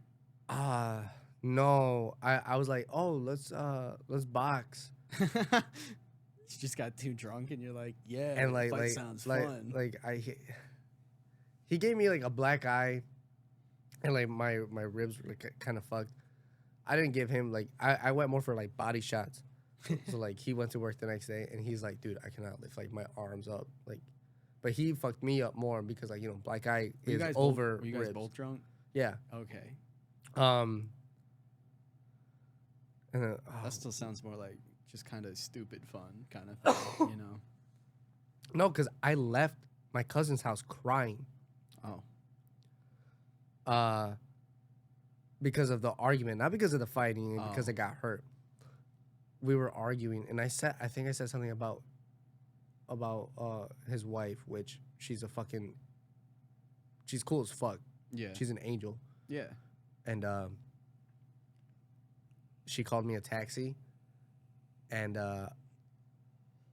No, I was like, oh, let's box. You just got too drunk and you're like, yeah, And fight sounds fun. He gave me like a black eye, and like my ribs were like kind of fucked. I didn't give him like I went more for like body shots. So like he went to work the next day and he's like, dude, I cannot lift like my arms up, like, but he fucked me up more because like black eye is over. Were you guys ribs. both drunk? Yeah. Okay. And That still sounds more like just kind of stupid fun kind of thing, no, because I left my cousin's house crying. Oh. Because of the argument, not because of the fighting, and because Oh. I got hurt. We were arguing, and I think I said something about his wife, which she's cool as fuck. Yeah. She's an angel, Yeah. and she called me a taxi, and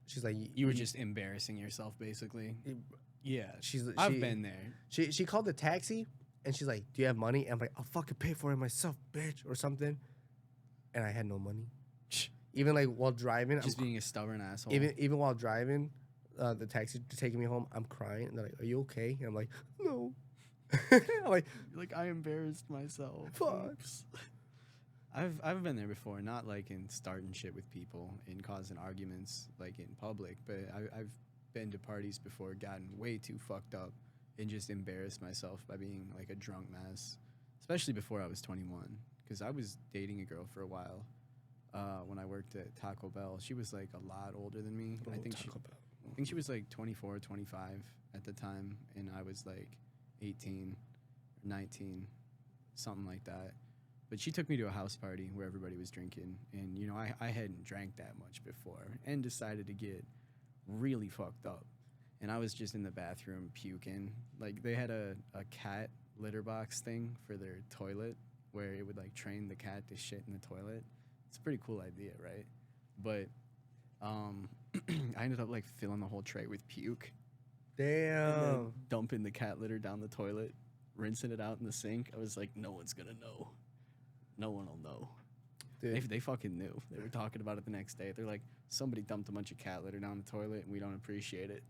she's like, You were just embarrassing yourself, basically. Yeah, I've been there. She called the taxi, and she's like, "Do you have money?" And I'm like, "I'll fucking pay for it myself, bitch," or something. And I had no money. Even like while driving, Just being a stubborn asshole. Even while driving, the taxi taking me home, I'm crying. And they're like, "Are you okay?" And I'm like, "No." I'm like I embarrassed myself. Fuck. Oops. I've been there before, not like in starting shit with people and causing arguments like in public, but I've been to parties before, gotten way too fucked up, and just embarrassed myself by being like a drunk mess, especially before I was 21, because I was dating a girl for a while when I worked at Taco Bell. She was like a lot older than me. I think she was like 24, 25 at the time, and I was like 18, 19, something like that. But she took me to a house party where everybody was drinking, and, you know, I hadn't drank that much before and decided to get really fucked up. And I was just in the bathroom puking. Like, they had a cat litter box thing for their toilet where it would, like, train the cat to shit in the toilet. It's a pretty cool idea, right? But I ended up, like, filling the whole tray with puke. Damn. And then dumping the cat litter down the toilet, rinsing it out in the sink. I was like, no one's going to know. No one will know. Dude. They fucking knew. They were talking about it the next day. They're like, somebody dumped a bunch of cat litter down the toilet and we don't appreciate it.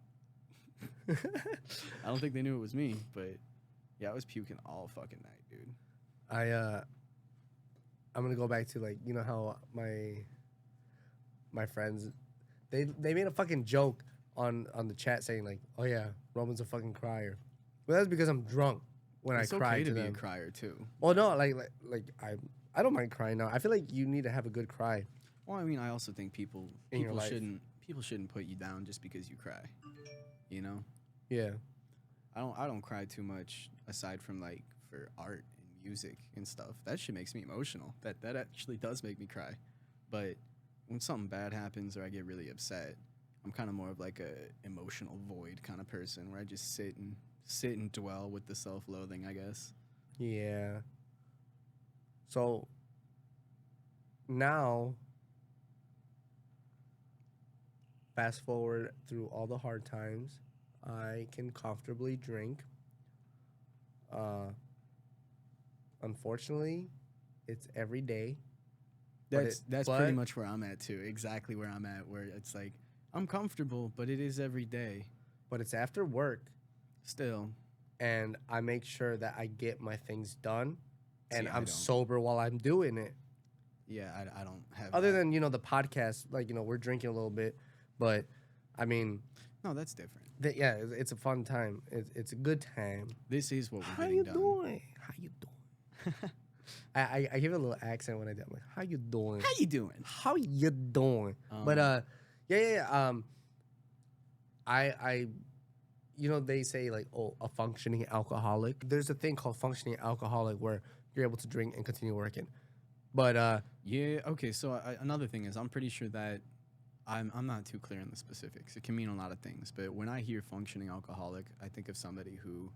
I don't think they knew it was me, but yeah, I was puking all fucking night, dude. I'm gonna go back to, like, you know how my friends, they made a fucking joke on the chat saying like, oh yeah, Roman's a fucking crier. Well, that's because I'm drunk when It's I cry okay to to be them. a crier too. Well, no, like I don't mind crying now. I feel like you need to have a good cry. Well, I mean, I also think people shouldn't put you down just because you cry. You know? Yeah. I don't cry too much aside from like for art and music and stuff. That shit makes me emotional. That actually does make me cry. But when something bad happens or I get really upset, I'm kind of more of like a emotional void kind of person where I just sit and dwell with the self-loathing, I guess. Yeah. So now, fast forward through all the hard times, I can comfortably drink. Unfortunately, it's every day. That's pretty much where I'm at too. Exactly where I'm at, where it's like I'm comfortable, but it is every day. But it's after work, Still. and I make sure that I get my things done, and See, I I'm don't. sober while I'm doing it. Yeah, I don't have Other that. than, you know, the podcast, like, you know, we're drinking a little bit, but I mean, No, that's different. yeah, it's a fun time. It's a good time. This is what we're How getting you done. doing? How you doing? I give it a little accent when I do. I'm like, how you doing? How you doing? How you doing? But yeah. I you know, they say like, oh, a functioning alcoholic. There's a thing called functioning alcoholic where you're able to drink and continue working. But Yeah. Okay. So another thing is, I'm pretty sure that I'm not too clear on the specifics. It can mean a lot of things, but when I hear functioning alcoholic, I think of somebody who,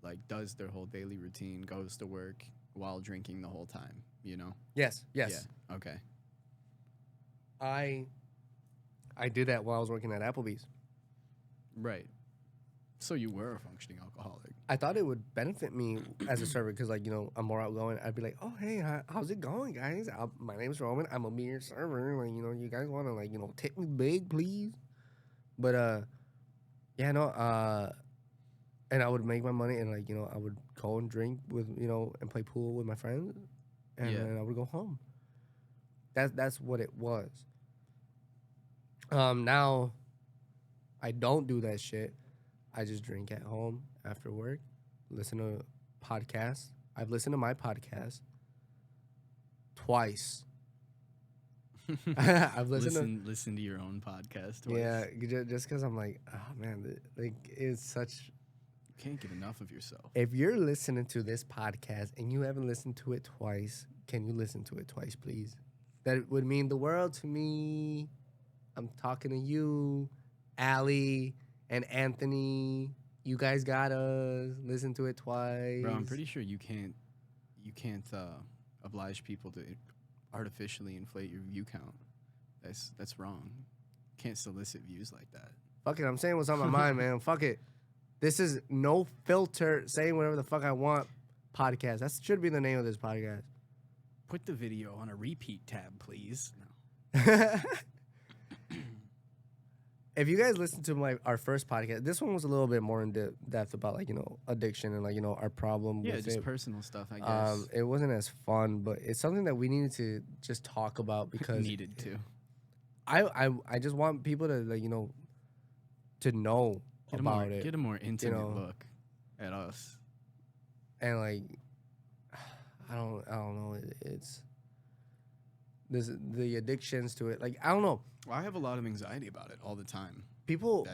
like, does their whole daily routine, goes to work while drinking the whole time. You know? yes. Yeah. Okay. I did that while I was working at Applebee's. Right. So you were a functioning alcoholic. I thought it would benefit me as a server because, like, you know, I'm more outgoing. I'd be like, oh, hey, how's it going, guys? My name's Roman. I'm a mere server. Like, you know, you guys want to, like, you know, tip me big, please? But, yeah, no, and I would make my money and, like, you know, I would go and drink with, you know, and play pool with my friends. And then I would go home. That's what it was. Now, I don't do that shit. I just drink at home after work, listen to podcasts. I've listened to my podcast twice. I've listen to your own podcast twice. Yeah, just because I'm like, oh man, like it's such. You can't get enough of yourself. If you're listening to this podcast and you haven't listened to it twice, can you listen to it twice, please? That would mean the world to me. I'm talking to you, Allie and Anthony. You guys got us. Listen to it twice. Bro, I'm pretty sure you can't oblige people to artificially inflate your view count. That's wrong. Can't solicit views like that. Fuck it, I'm saying what's on my mind, man. Fuck it. This is no filter, saying whatever the fuck I want podcast. That should be the name of this podcast. Put the video on a repeat tab, please. No. If you guys listen to our first podcast, this one was a little bit more in depth about like, you know, addiction and like, you know, our problem Yeah, with just it. personal stuff, I guess. It wasn't as fun, but it's something that we needed to just talk about because Needed to. I just want people to like, you know, to know about it. Get a more intimate know. look at us. And like I don't know, it's the addictions to it. Like I don't know. Well, I have a lot of anxiety about it all the time. People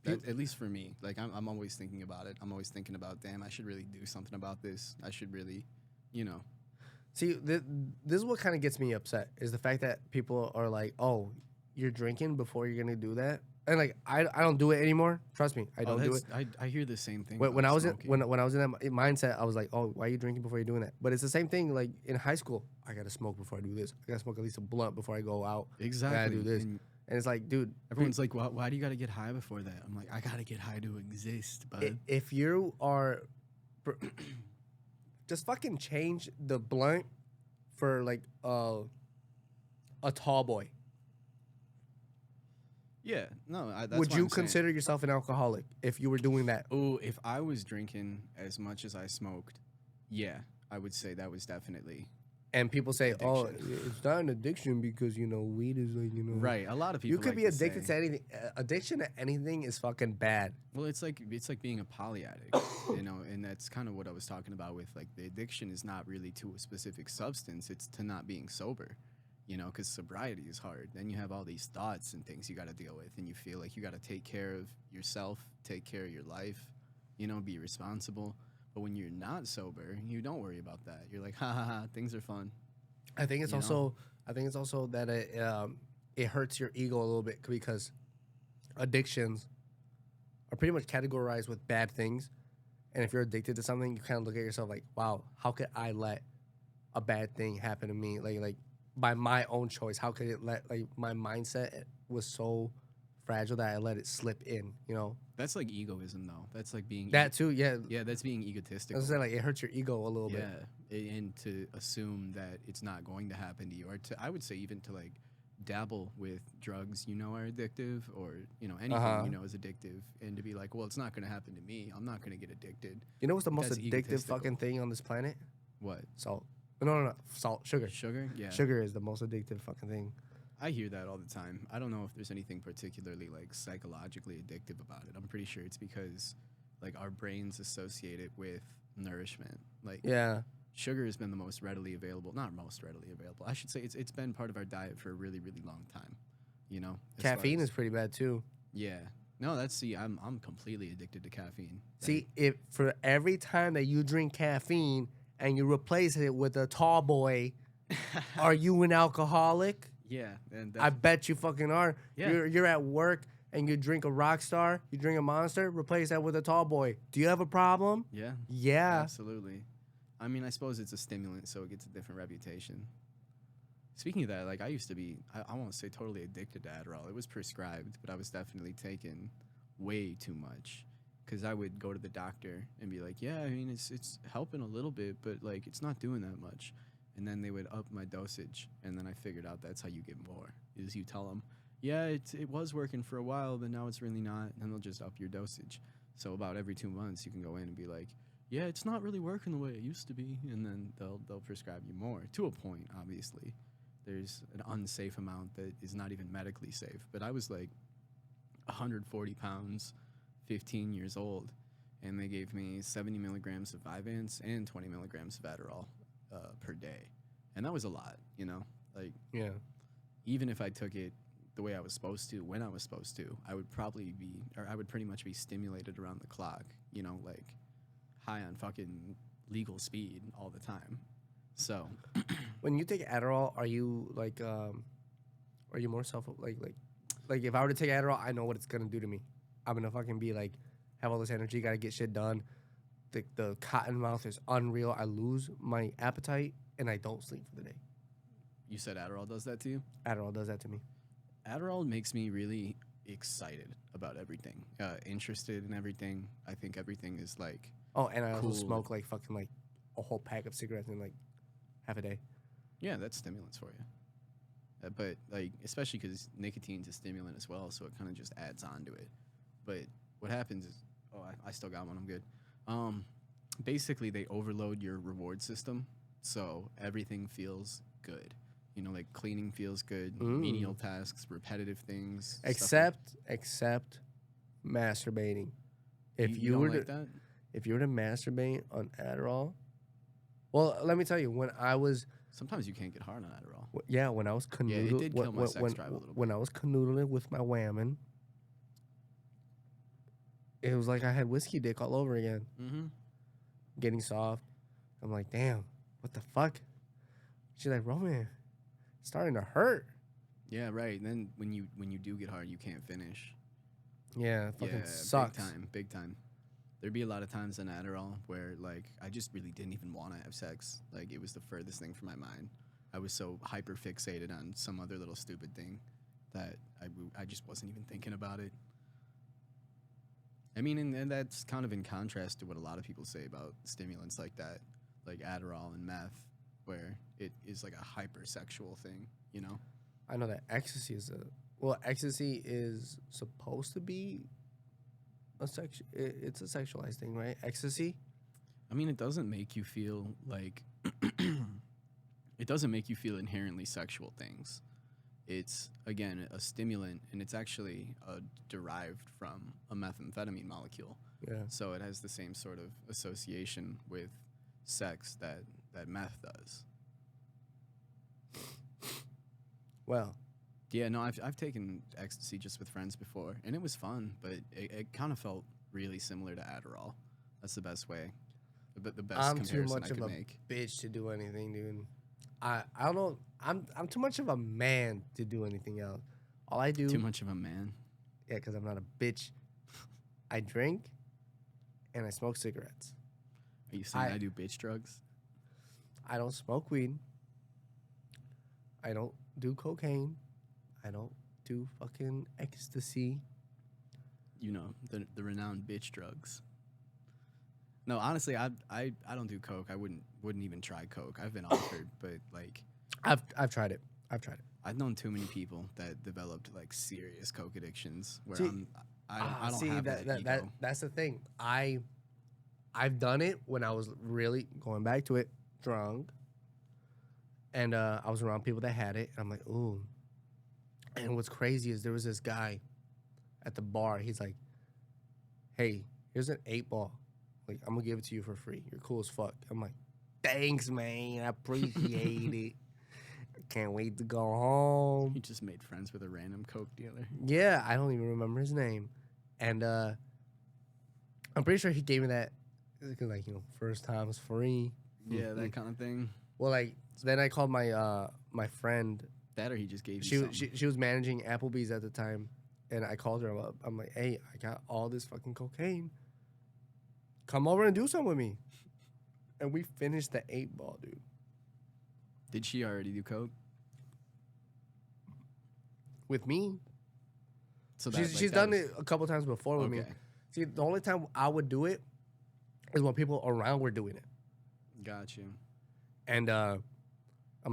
At least for me, like I'm always thinking about it. I'm always thinking about, damn, I should really do something about this. I should really, you know. See, this is what kind of gets me upset is the fact that people are like, "Oh, you're drinking before you're gonna do that," and like I don't do it anymore. Trust me, I don't do it. I hear the same thing. When I was smoking. when I was in that mindset, I was like, "Oh, why are you drinking before you're doing that?" But it's the same thing. Like in high school, I gotta smoke before I do this. I gotta smoke at least a blunt before I go out. Exactly. I gotta do this, And and it's like, dude, everyone's like, why do you got to get high before that? I'm like, I got to get high to exist, bud. if you are, just fucking change the blunt for like a tall boy. Yeah, no. That's Would what you I'm saying. consider yourself an alcoholic if you were doing that? Oh, if I was drinking as much as I smoked, yeah, I would say that was definitely And people say, "Oh, Addiction. it's not an addiction because you know weed is like, you know." right. A lot of people. You could like be to addicted say- to anything. Addiction to anything is fucking bad. Well, it's like being a poly addict, you know, and that's kind of what I was talking about with like the addiction is not really to a specific substance; it's to not being sober, you know, because sobriety is hard. Then you have all these thoughts and things you got to deal with, and you feel like you got to take care of yourself, take care of your life, you know, be responsible. But when you're not sober, you don't worry about that. You're like, ha ha ha, things are fun. I think it's You know? also that it hurts your ego a little bit because addictions are pretty much categorized with bad things, and if you're addicted to something, you kind of look at yourself like, wow, how could I let a bad thing happen to me? Like by my own choice, how could it let like my mindset was so fragile that I let it slip in, you know? That's like egoism, though. That's like being That too, yeah. yeah, that's being I egotistical. was saying like it hurts your ego a little bit. And to assume that it's not going to happen to you, or to I would say even to like dabble with drugs you know are addictive, or you know anything you know is addictive, and to be like, well, it's not going to happen to me. I'm not going to get addicted. You know what's the most That's addictive egotistical. fucking thing on this planet? What? Salt. No. Salt. Sugar. Sugar? Yeah. Sugar is the most addictive fucking thing. I hear that all the time. I don't know if there's anything particularly like psychologically addictive about it. I'm pretty sure it's because like our brains associate it with nourishment. Like Yeah. sugar has been the most readily available, not most readily available. I should say it's been part of our diet for a really, really long time. You know? As far Caffeine as- is pretty bad too. Yeah. No, I'm completely addicted to caffeine. See, if for every time that you drink caffeine and you replace it with a tall boy, are you an alcoholic? Yeah, and I bet you fucking are. Yeah. You're at work and you drink a Rockstar, you drink a Monster, replace that with a tall boy. Do you have a problem? yeah, Yeah. absolutely. I mean, I suppose it's a stimulant, so it gets a different reputation. Speaking of that, like I used to be, I won't say totally addicted to Adderall. It was prescribed, but I was definitely taking way too much. Because I would go to the doctor and be like, yeah, I mean, it's helping a little bit, but like it's not doing that much. And then they would up my dosage, and then I figured out that's how you get more, is you tell them, yeah, it was working for a while, but now it's really not, and they'll just up your dosage. So about every 2 months, you can go in and be like, yeah, it's not really working the way it used to be, and then they'll prescribe you more, to a point, obviously. There's an unsafe amount that is not even medically safe. But I was like 140 pounds, 15 years old, and they gave me 70 milligrams of Vyvanse and 20 milligrams of Adderall per day. And that was a lot, you know? Like, Yeah. even if I took it the way I was supposed to, when I was supposed to, I would pretty much be stimulated around the clock, you know, like high on fucking legal speed all the time. So, When you take Adderall, are you like, are you more like if I were to take Adderall, I know what it's gonna do to me. I'm gonna fucking be like, have all this energy, gotta get shit done. The cotton mouth is unreal. I lose my appetite and I don't sleep for the day. you said Adderall does that to you? Adderall does that to me. Adderall makes me really excited about everything, interested in everything. I think everything is like Oh, and I also cool. smoke like fucking like a whole pack of cigarettes in like half a day. Yeah, that's stimulants for you. But like, especially because nicotine's a stimulant as well, so it kind of just adds on to it. But what happens is, I still got one. I'm good. Basically, they overload your reward system, so everything feels good. You know, like cleaning feels good, menial tasks, repetitive things. Except masturbating. If you don't were like to, that, if you were to masturbate on Adderall, well, let me tell you, when I was sometimes you can't get hard on Adderall. when I was canoodling, Yeah, it did kill my sex drive a little when bit. I was canoodling with my whammon, it was like I had whiskey dick all over again, getting soft. I'm like, damn, what the fuck? She's like, Roman, it's starting to hurt. Yeah, right. And then when you do get hard, you can't finish. Yeah, it fucking sucks. Big time. There'd be a lot of times on Adderall where, like, I just really didn't even want to have sex. Like, it was the furthest thing from my mind. I was so hyper fixated on some other little stupid thing that I just wasn't even thinking about it. I mean, and that's kind of in contrast to what a lot of people say about stimulants like that, like Adderall and meth, where it is like a hypersexual thing, you know? I know that ecstasy is supposed to be it's a sexualized thing, right? Ecstasy. I mean, it doesn't make you feel like it doesn't make you feel inherently sexual things. It's, again, a stimulant, and it's actually derived from a methamphetamine molecule. Yeah. So it has the same sort of association with sex that meth does. Well, yeah, no, I've taken ecstasy just with friends before, and it was fun, but it kind of felt really similar to Adderall. That's the best way, the best comparison I could make. Bitch to do anything, dude. I don't know. I'm too much of a man to do anything else. All I do. Too much of a man. Yeah, because I'm not a bitch. I drink, and I smoke cigarettes. Are you saying I do bitch drugs? I don't smoke weed. I don't do cocaine. I don't do fucking ecstasy. You know, the renowned bitch drugs. No, honestly, I don't do coke. I wouldn't even try coke. I've been offered, but like I've tried it. I've known too many people that developed like serious coke addictions where See, I don't have that ego. That's the thing. I've done it when I was really going back to it drunk, and I was around people that had it, and I'm like, ooh. And what's crazy is there was this guy at the bar. He's like, hey, here's an 8-ball. Like, I'm gonna give it to you for free. You're cool as fuck. I'm like, thanks, man. I appreciate it. I can't wait to go home. You just made friends with a random coke dealer. Yeah, I don't even remember his name. And I'm pretty sure he gave me that, like, first time was free. Yeah, that kind of thing. Well, like, then I called my my friend. That or he just gave you something. She was managing Applebee's at the time, and I called her up. I'm like, hey, I got all this fucking cocaine. Come over and do something with me. And we finished the 8-ball, dude. Did she already do coke? With me? So she's done it a couple times before with me. See, the only time I would do it is when people around were doing it. Got you. And I'm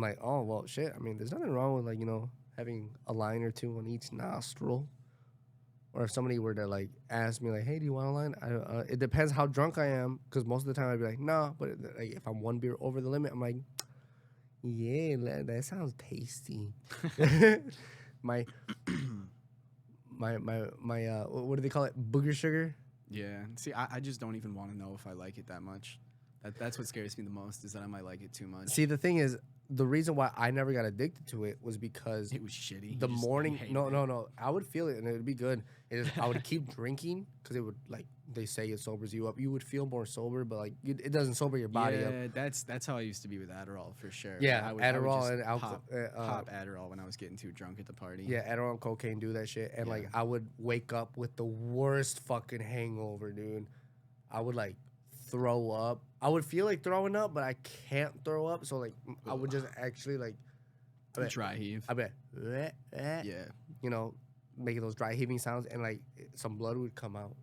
like, oh, well, shit. I mean, there's nothing wrong with, like, having a line or two on each nostril. Or if somebody were to, like, ask me, like, hey, do you want a line? It depends how drunk I am, because most of the time I'd be like, no. But like, if I'm one beer over the limit, I'm like, yeah, that sounds tasty. my what do they call it? Booger sugar? Yeah. See, I just don't even want to know if I like it that much. That's what scares me the most, is that I might like it too much. See, the thing is, the reason why I never got addicted to it was because it was shitty. The morning, no, I would feel it and it would be good. I would keep drinking because it would, like they say, it sobers you up. You would feel more sober, but like it doesn't sober your body up. Yeah, that's how I used to be with Adderall for sure. Yeah, I would Adderall just and alcohol. Pop Adderall when I was getting too drunk at the party. Yeah, Adderall and cocaine do that shit, and like I would wake up with the worst fucking hangover, dude. I would like throw up. I would feel like throwing up, but I can't throw up. So like I would just actually like dry heave. I'd be like, yeah. you know, making those dry heaving sounds, and like some blood would come out.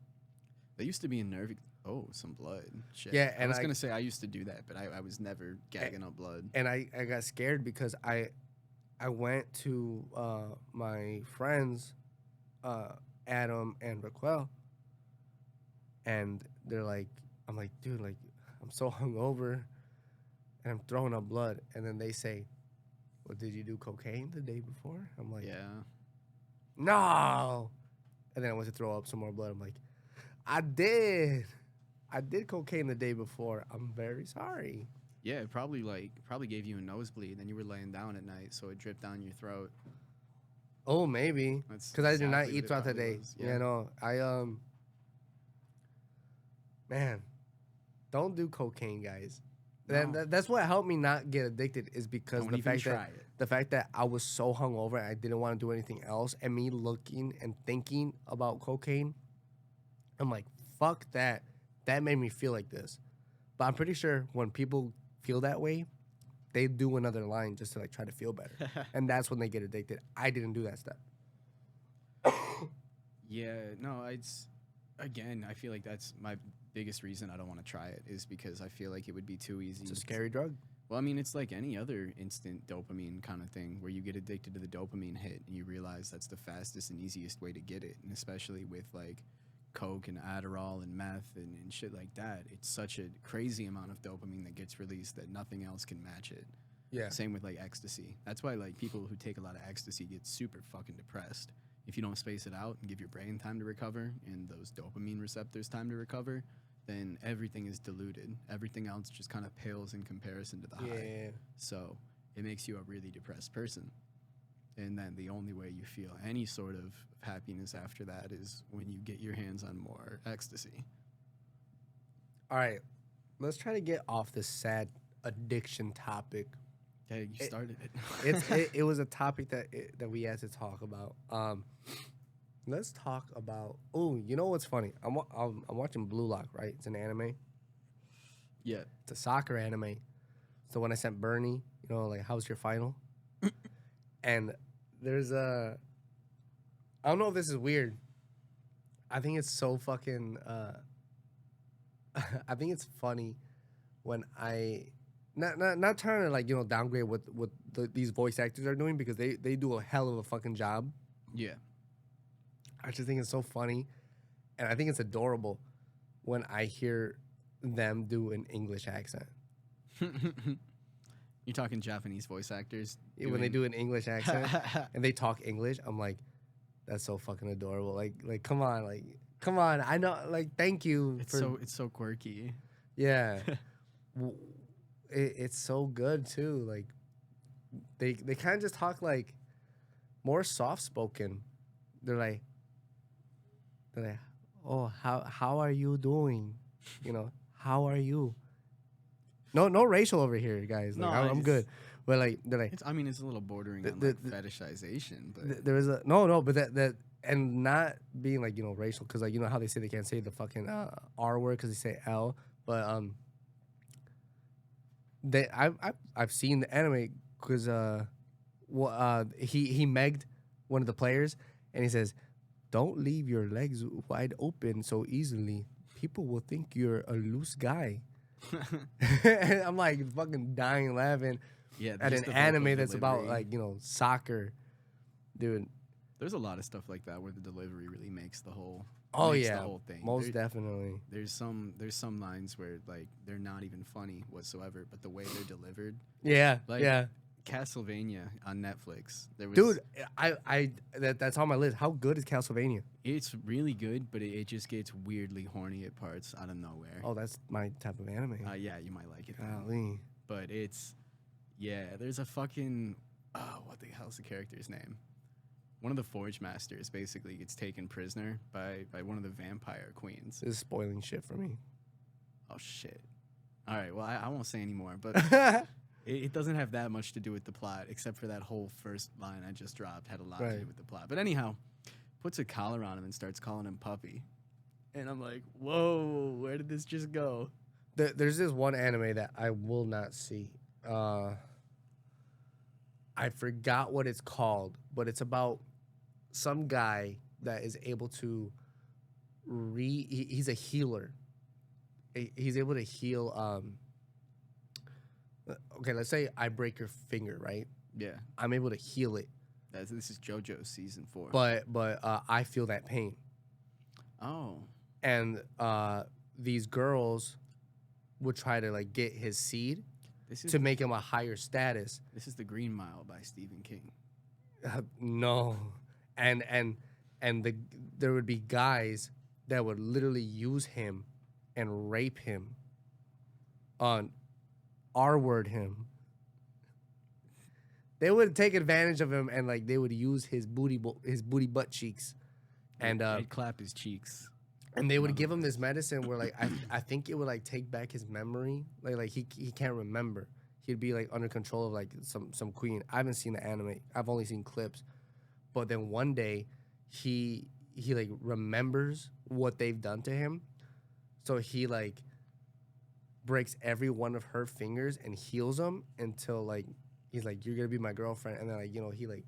That used to be a nerve. Oh, some blood. Shit. Yeah, I and was gonna say I used to do that, but I was never gagging up blood. And I got scared because I went to my friends, Adam and Raquel, and they're like, I'm like, dude, like, I'm so hungover, and I'm throwing up blood, and then they say, well, did you do cocaine the day before? I'm like, Yeah. no, and then I went to throw up some more blood. I'm like, I did cocaine the day before. I'm very sorry. Yeah, it probably gave you a nosebleed, and you were laying down at night, so it dripped down your throat. Oh, maybe. That's Because I did not exactly eat what it throughout the probably day. was, Yeah, no. Man, don't do cocaine, guys. No. That's what helped me not get addicted is because Don't even try it. the fact that I was so hungover and I didn't want to do anything else, and me looking and thinking about cocaine, I'm like, fuck that. That made me feel like this. But I'm pretty sure when people feel that way, they do another line just to like try to feel better. And that's when they get addicted. I didn't do that step. Yeah, no, again, I feel like that's my biggest reason I don't want to try it is because I feel like it would be too easy. It's a scary drug. Well, I mean, it's like any other instant dopamine kind of thing where you get addicted to the dopamine hit and you realize that's the fastest and easiest way to get it. And especially with like Coke and Adderall and meth and shit like that, it's such a crazy amount of dopamine that gets released that nothing else can match it. Yeah. Same with like ecstasy. That's why like people who take a lot of ecstasy get super fucking depressed. If you don't space it out and give your brain time to recover and those dopamine receptors time to recover, then everything is diluted. Everything else just kind of pales in comparison to the high. So it makes you a really depressed person. And then the only way you feel any sort of happiness after that is when you get your hands on more ecstasy. All right. Let's try to get off this sad addiction topic. Yeah, you started it. It was a topic that we had to talk about. Let's talk about. Oh, you know what's funny? I'm watching Blue Lock, right? It's an anime. Yeah. It's a soccer anime. So when I sent Bernie, you know, like, how's your final? And there's a. I don't know if this is weird. I think it's so fucking. I think it's funny when I. Not trying to, like, you know, downgrade what these voice actors are doing because they do a hell of a fucking job. Yeah. I just think it's so funny, and I think it's adorable when I hear them do an English accent. You're talking Japanese voice actors? When they do an English accent and they talk English, I'm like, that's so fucking adorable. Like come on. I know, like, thank you. It's so quirky. Yeah. It's so good too. Like they kind of just talk like more soft spoken. They're like, oh, how are you doing? You know, how are you? No racial over here, guys. Like, No, I'm good. But like they're like, it's a little bordering on like fetishization, but there is a no, but that and not being like, you know, racial, because like, you know how they say they can't say the fucking R word because they say L, but I've seen the anime because he megged one of the players and he says, don't leave your legs wide open so easily. People will think you're a loose guy. And I'm like fucking dying laughing at an anime that's about, like, you know, soccer, dude. There's a lot of stuff like that where the delivery really makes the whole the whole thing. Most definitely. There's some lines where like they're not even funny whatsoever, but the way they're delivered. Yeah, like, yeah. Castlevania on Netflix. There was, dude, that's on my list. How good is Castlevania? It's really good, but it just gets weirdly horny at parts out of nowhere. Oh, that's my type of anime. Yeah, you might like it. Golly. But there's a fucking what the hell's the character's name? One of the Forge Masters basically gets taken prisoner by one of the vampire queens. This is spoiling shit for me. Oh shit! All right, well I won't say anymore, but. It doesn't have that much to do with the plot, except for that whole first line I just dropped had a lot to do with the plot. But anyhow, puts a collar on him and starts calling him Puppy. And I'm like, whoa, where did this just go? There's this one anime that I will not see. I forgot what it's called, but it's about some guy that is able to he's a healer. He's able to heal. Okay, let's say I break your finger, right? Yeah. I'm able to heal it, This is JoJo's season 4. but I feel that pain. Oh. And these girls would try to like get his seed This is to make him a higher status. This is The Green Mile by Stephen King. No, and there would be guys that would literally use him and rape him, on R-word him. They would take advantage of him and like they would use his booty butt cheeks, and They'd clap his cheeks. and they would give him this medicine where like I think it would like take back his memory, like he can't remember. He'd be like under control of like some queen. I haven't seen the anime. I've only seen clips. But then one day he like remembers what they've done to him. So he like breaks every one of her fingers and heals them until like he's like, you're gonna be my girlfriend, and then like, you know, he like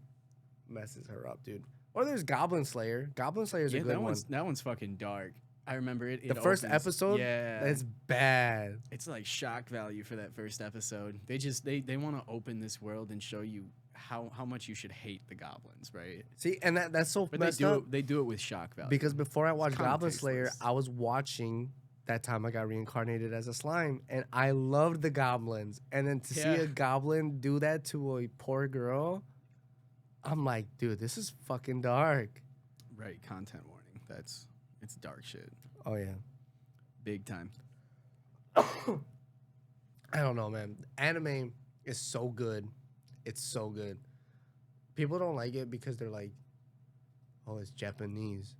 messes her up, dude. Or there's Goblin Slayer. Goblin Slayer's a good one. That one's fucking dark. I remember it. The first opens- episode, yeah, it's bad. it's like shock value for that first episode. They want to open this world and show you how much you should hate the goblins, right? See, and that's so But messed up. They do it with shock value. Because before I watched kinda Goblin Slayer, tasteless. I was watching that time I got reincarnated as a slime, and I loved the goblins. And then to see Yeah. a goblin do that to a poor girl, I'm like, dude, this is fucking dark. Right, content warning. It's dark shit. Oh yeah. Big time. I don't know, man. Anime is so good. It's so good. People don't like it because they're like, oh, it's Japanese.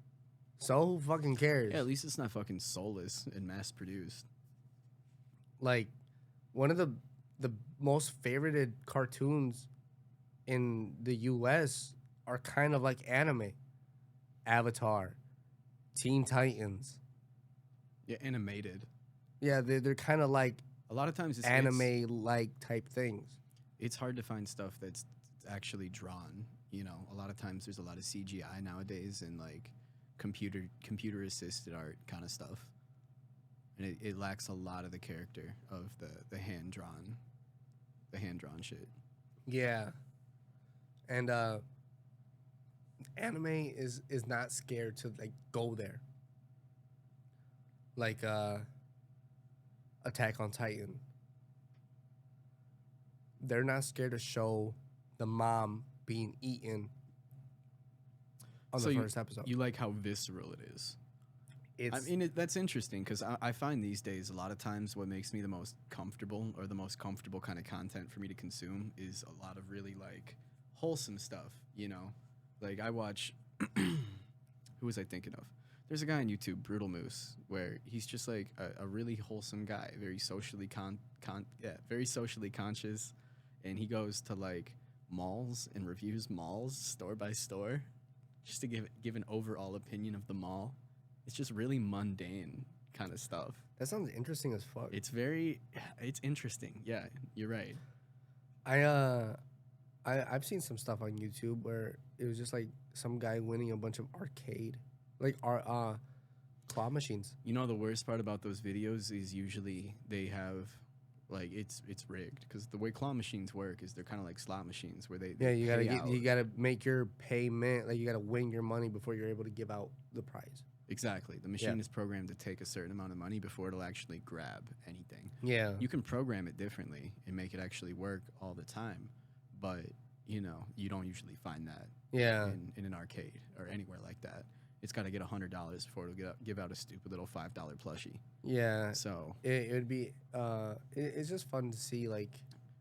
So who fucking cares? Yeah, at least it's not fucking soulless and mass produced. Like, one of the most favorited cartoons in the US are kind of like anime. Avatar, Teen Titans. Yeah, animated. Yeah, they're kind of like A lot of times it's anime-like type things. It's hard to find stuff that's actually drawn. You know, a lot of times there's a lot of CGI nowadays and like computer assisted art kind of stuff, and it lacks a lot of the character of the hand drawn shit. Yeah. And anime is not scared to like go there. Like Attack on Titan. They're not scared to show the mom being eaten on So the first episode. You like how visceral it is. It's I mean, that's interesting because I find these days a lot of times what makes me the most comfortable or the most comfortable kind of content for me to consume is a lot of really like wholesome stuff, you know? Like I watch, who was I thinking of? There's a guy on YouTube, Brutal Moose, where he's just like a really wholesome guy, very socially very socially conscious, and he goes to like malls and reviews malls store by store, just to give an overall opinion of the mall. It's just really mundane kind of stuff. that sounds interesting as fuck. It's interesting. Yeah, you're right. I've seen some stuff on YouTube where it was just like some guy winning a bunch of arcade, like claw machines. You know the worst part about those videos is usually they have like it's rigged because the way claw machines work is they're kind of like slot machines where they Yeah, you gotta pay out. you gotta make your payment, like you gotta win your money before you're able to give out the prize. Exactly. The machine Yeah. is programmed to take a certain amount of money before it'll actually grab anything. Yeah, You can program it differently and make it actually work all the time, but you know you don't usually find that yeah, in an arcade or anywhere like that. It's got to get $100 before it'll give out a stupid little $5 plushie. yeah. So It would be it's just fun to see like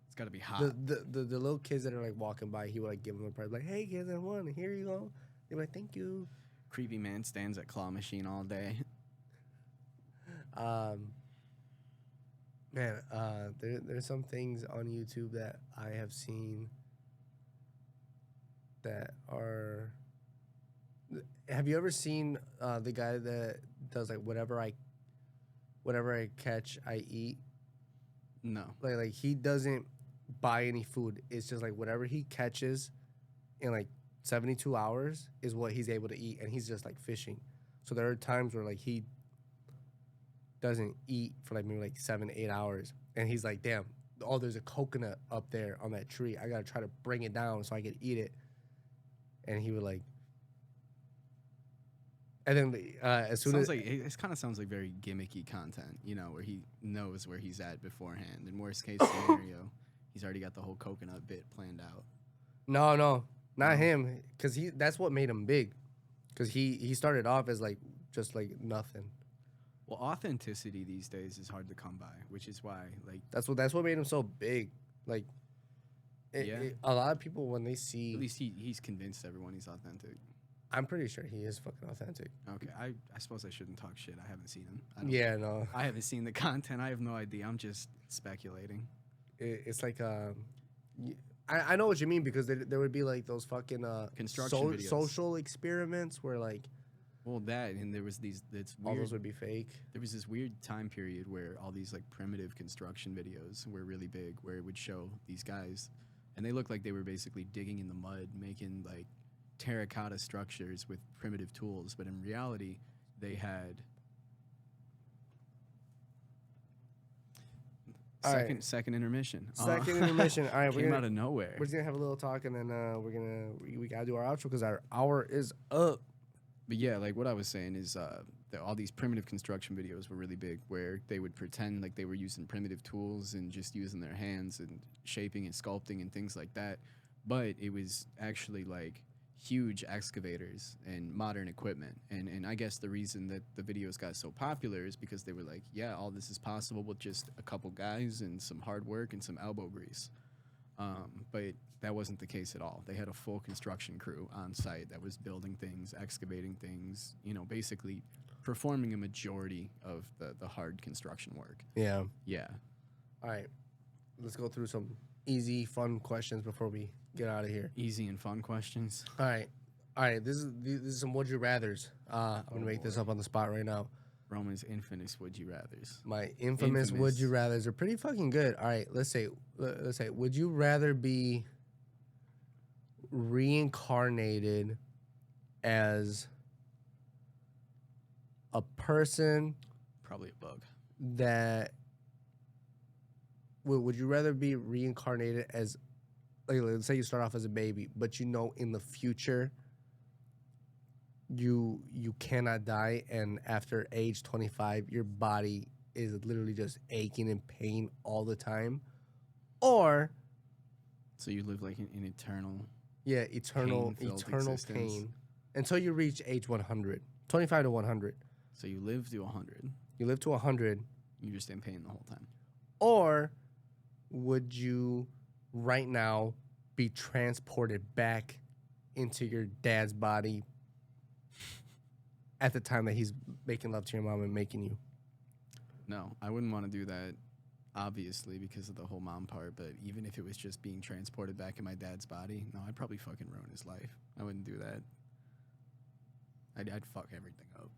it's got to be hot. the little kids that are like walking by. He would like give them a prize, like, hey kids, I won. Here you go. They're like, thank you. Creepy man stands at claw machine all day. Man, there's some things on YouTube that I have seen that are. Have you ever seen the guy that does like whatever I catch, I eat? No. Like he doesn't buy any food. It's just like whatever he catches, and like 72 hours is what he's able to eat, and he's just like fishing. So there are times where like he doesn't eat for like maybe like 7, 8 hours, and he's like, damn, oh, there's a coconut up there on that tree. I gotta try to bring it down so I can eat it. And he would like, and then as soon Sounds as like it kind of sounds like very gimmicky content, you know, where he knows where he's at beforehand. In worst case scenario, he's already got the whole coconut bit planned out. no, not No. him, because that's what made him big, because he started off as like just like nothing. Well, authenticity these days is hard to come by, which is why, like, That's what made him so big. Like, a lot of people when they see, at least he's convinced everyone he's authentic. I'm pretty sure he is fucking authentic. Okay, I suppose I shouldn't talk shit. I haven't seen him. Yeah, no, I haven't seen the content. I have no idea. I'm just speculating. it's like I know what you mean, because there would be like those fucking Construction videos. social experiments where like Well, that, and there was that's all weird. those would be fake. There was this weird time period where all these like primitive construction videos were really big, where it would show these guys, and they looked like they were basically digging in the mud, making like terracotta structures with primitive tools, but in reality, they had All right. second intermission. Second intermission. All right, Came out of nowhere. we're just gonna have a little talk, and then we gotta do our outro because our hour is up. But yeah, like what I was saying is that all these primitive construction videos were really big, where they would pretend like they were using primitive tools and just using their hands and shaping and sculpting and things like that. But it was actually like huge excavators and modern equipment. And I guess the reason that the videos got so popular is because they were like, yeah, all this is possible with just a couple guys and some hard work and some elbow grease. But that wasn't the case at all. They had a full construction crew on site that was building things, excavating things, you know, basically performing a majority of the hard construction work. Yeah. Yeah. All right, let's go through some easy, fun questions before we get out of here. Easy and fun questions. All right. This is some would you rather's. I'm gonna make this up on the spot right now. Roman's infamous would you rathers. My infamous would you rather's are pretty fucking good. All right, let's say, would you rather be reincarnated as a person Probably a bug. that would you rather be reincarnated as, like, let's say you start off as a baby, but you know in the future you cannot die, and after age 25 your body is literally just aching in pain all the time, or So you live like an eternal. eternal Pain-filled pain until you reach age 100, 25 to 100. So you live to 100. You live to 100. You're just in pain the whole time. Or would you right now be transported back into your dad's body at the time that he's making love to your mom and making you? No, I wouldn't want to do that, obviously, because of the whole mom part. But even if it was just being transported back in my dad's body, no, I'd probably fucking ruin his life. I wouldn't do that. I'd fuck everything up.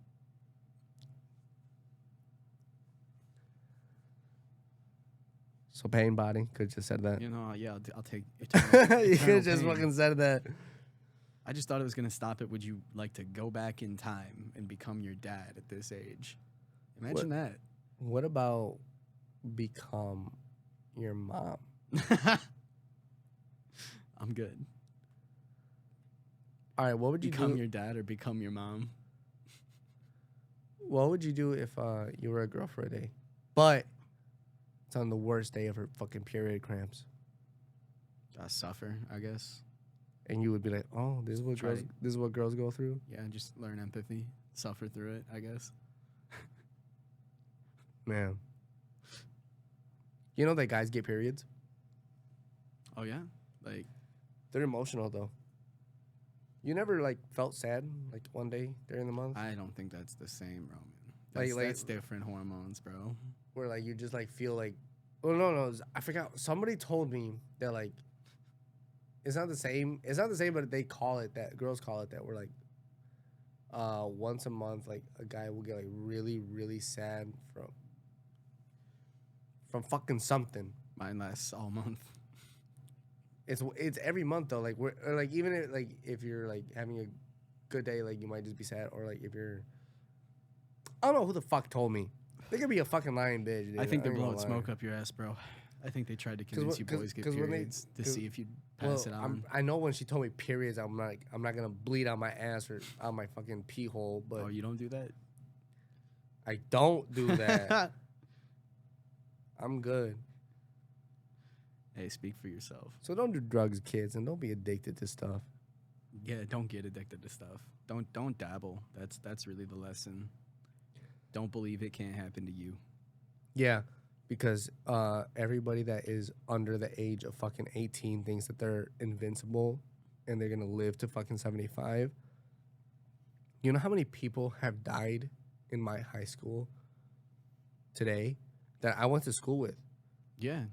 So pain body, could have just said that. You know, yeah, I'll take You eternal could have just pain. fucking said that. I just thought it was going to stop it. Would you like to go back in time and become your dad at this age? Imagine that. What about become your mom? I'm good. All right, what would you Become do? your dad or become your mom? What would you do if you were a girl for a day, but it's on the worst day of her fucking period cramps, Suffer, I guess. and you would be like, "Oh, this is what Try girls to- this is what girls go through." Yeah, just learn empathy. Suffer through it, I guess. Man, you know that guys get periods. Oh, yeah? Like, They're emotional though. You never like felt sad like one day during the month I don't think that's the same, Roman. Like- That's different hormones, bro. where like you just like feel like, oh no, I forgot. Somebody told me that like it's not the same. It's not the same, but they call it that. Girls call it that. Where like once a month, like a guy will get like really, really sad from fucking something. Mine lasts all month. It's every month though. Like we're or, like even if, like if you're like having a good day, like you might just be sad, or like if you're I don't know who the fuck told me. They could be a fucking lying bitch. Dude. I think they're ain't gonna blowing lie. smoke up your ass, bro. I think they tried to convince you boys get when they- periods to see if you'd pass it on. I know when she told me periods, I'm not gonna bleed out my ass or out my fucking pee hole, but Oh, you don't do that? I don't do that. I'm good. Hey, speak for yourself. So don't do drugs, kids, and don't be addicted to stuff. Yeah, don't get addicted to stuff. Don't dabble. That's really the lesson. Don't believe it can't happen to you. Yeah, because everybody that is under the age of fucking 18 thinks that they're invincible and they're gonna live to fucking 75. You know how many people have died in my high school today that I went to school with? Yeah.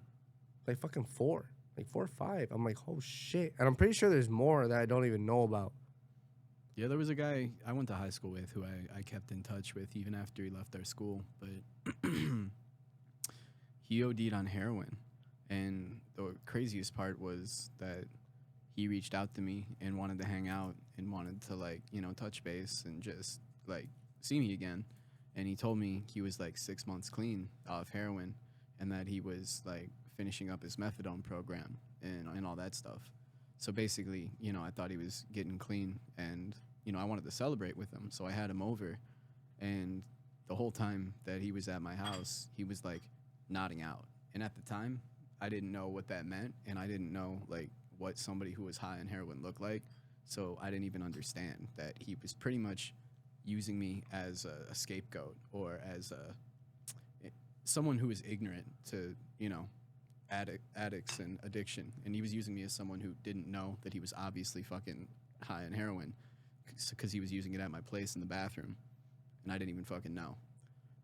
Like fucking 4 or 5. I'm like, oh shit. And I'm pretty sure there's more that I don't even know about. Yeah, there was a guy I went to high school with who I kept in touch with even after he left our school, but he OD'd on heroin. And the craziest part was that he reached out to me and wanted to hang out and wanted to, like, you know, touch base and just, like, see me again. And he told me he was, like, 6 months clean off heroin and that he was, like, finishing up his methadone program and all that stuff. So basically, you know, I thought he was getting clean and, you know, I wanted to celebrate with him. So I had him over, and the whole time that he was at my house, he was, like, nodding out. And at the time, I didn't know what that meant, and I didn't know, like, what somebody who was high on heroin looked like. So I didn't even understand that he was pretty much using me as a scapegoat or as someone who was ignorant to, you know, addicts and addiction. And he was using me as someone who didn't know that he was obviously fucking high on heroin because he was using it at my place in the bathroom. And I didn't even fucking know.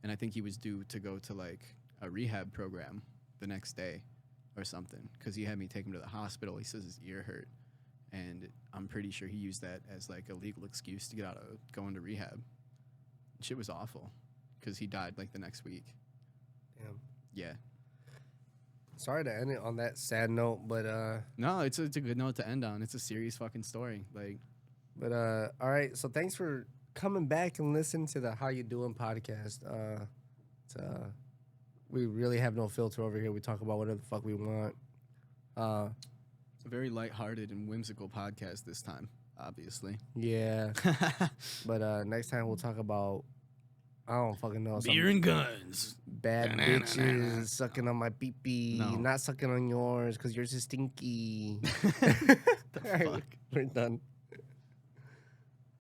And I think he was due to go to, like, a rehab program the next day or something because he had me take him to the hospital. He says his ear hurt. And I'm pretty sure he used that as, like, a legal excuse to get out of going to rehab. Shit was awful because he died, like, the next week. Damn. Yeah. Sorry to end it on that sad note, but No, it's a good note to end on. It's a serious fucking story. Like, all right. So thanks for coming back and listening to the How You Doing podcast. We really have no filter over here. We talk about whatever the fuck we want. it's a very lighthearted and whimsical podcast this time, obviously. Yeah. But next time we'll talk about, I don't fucking know. Beer and guns. Bad bitches sucking on my pee-pee. No. Not sucking on yours because yours is stinky. The All right, fuck? we're done.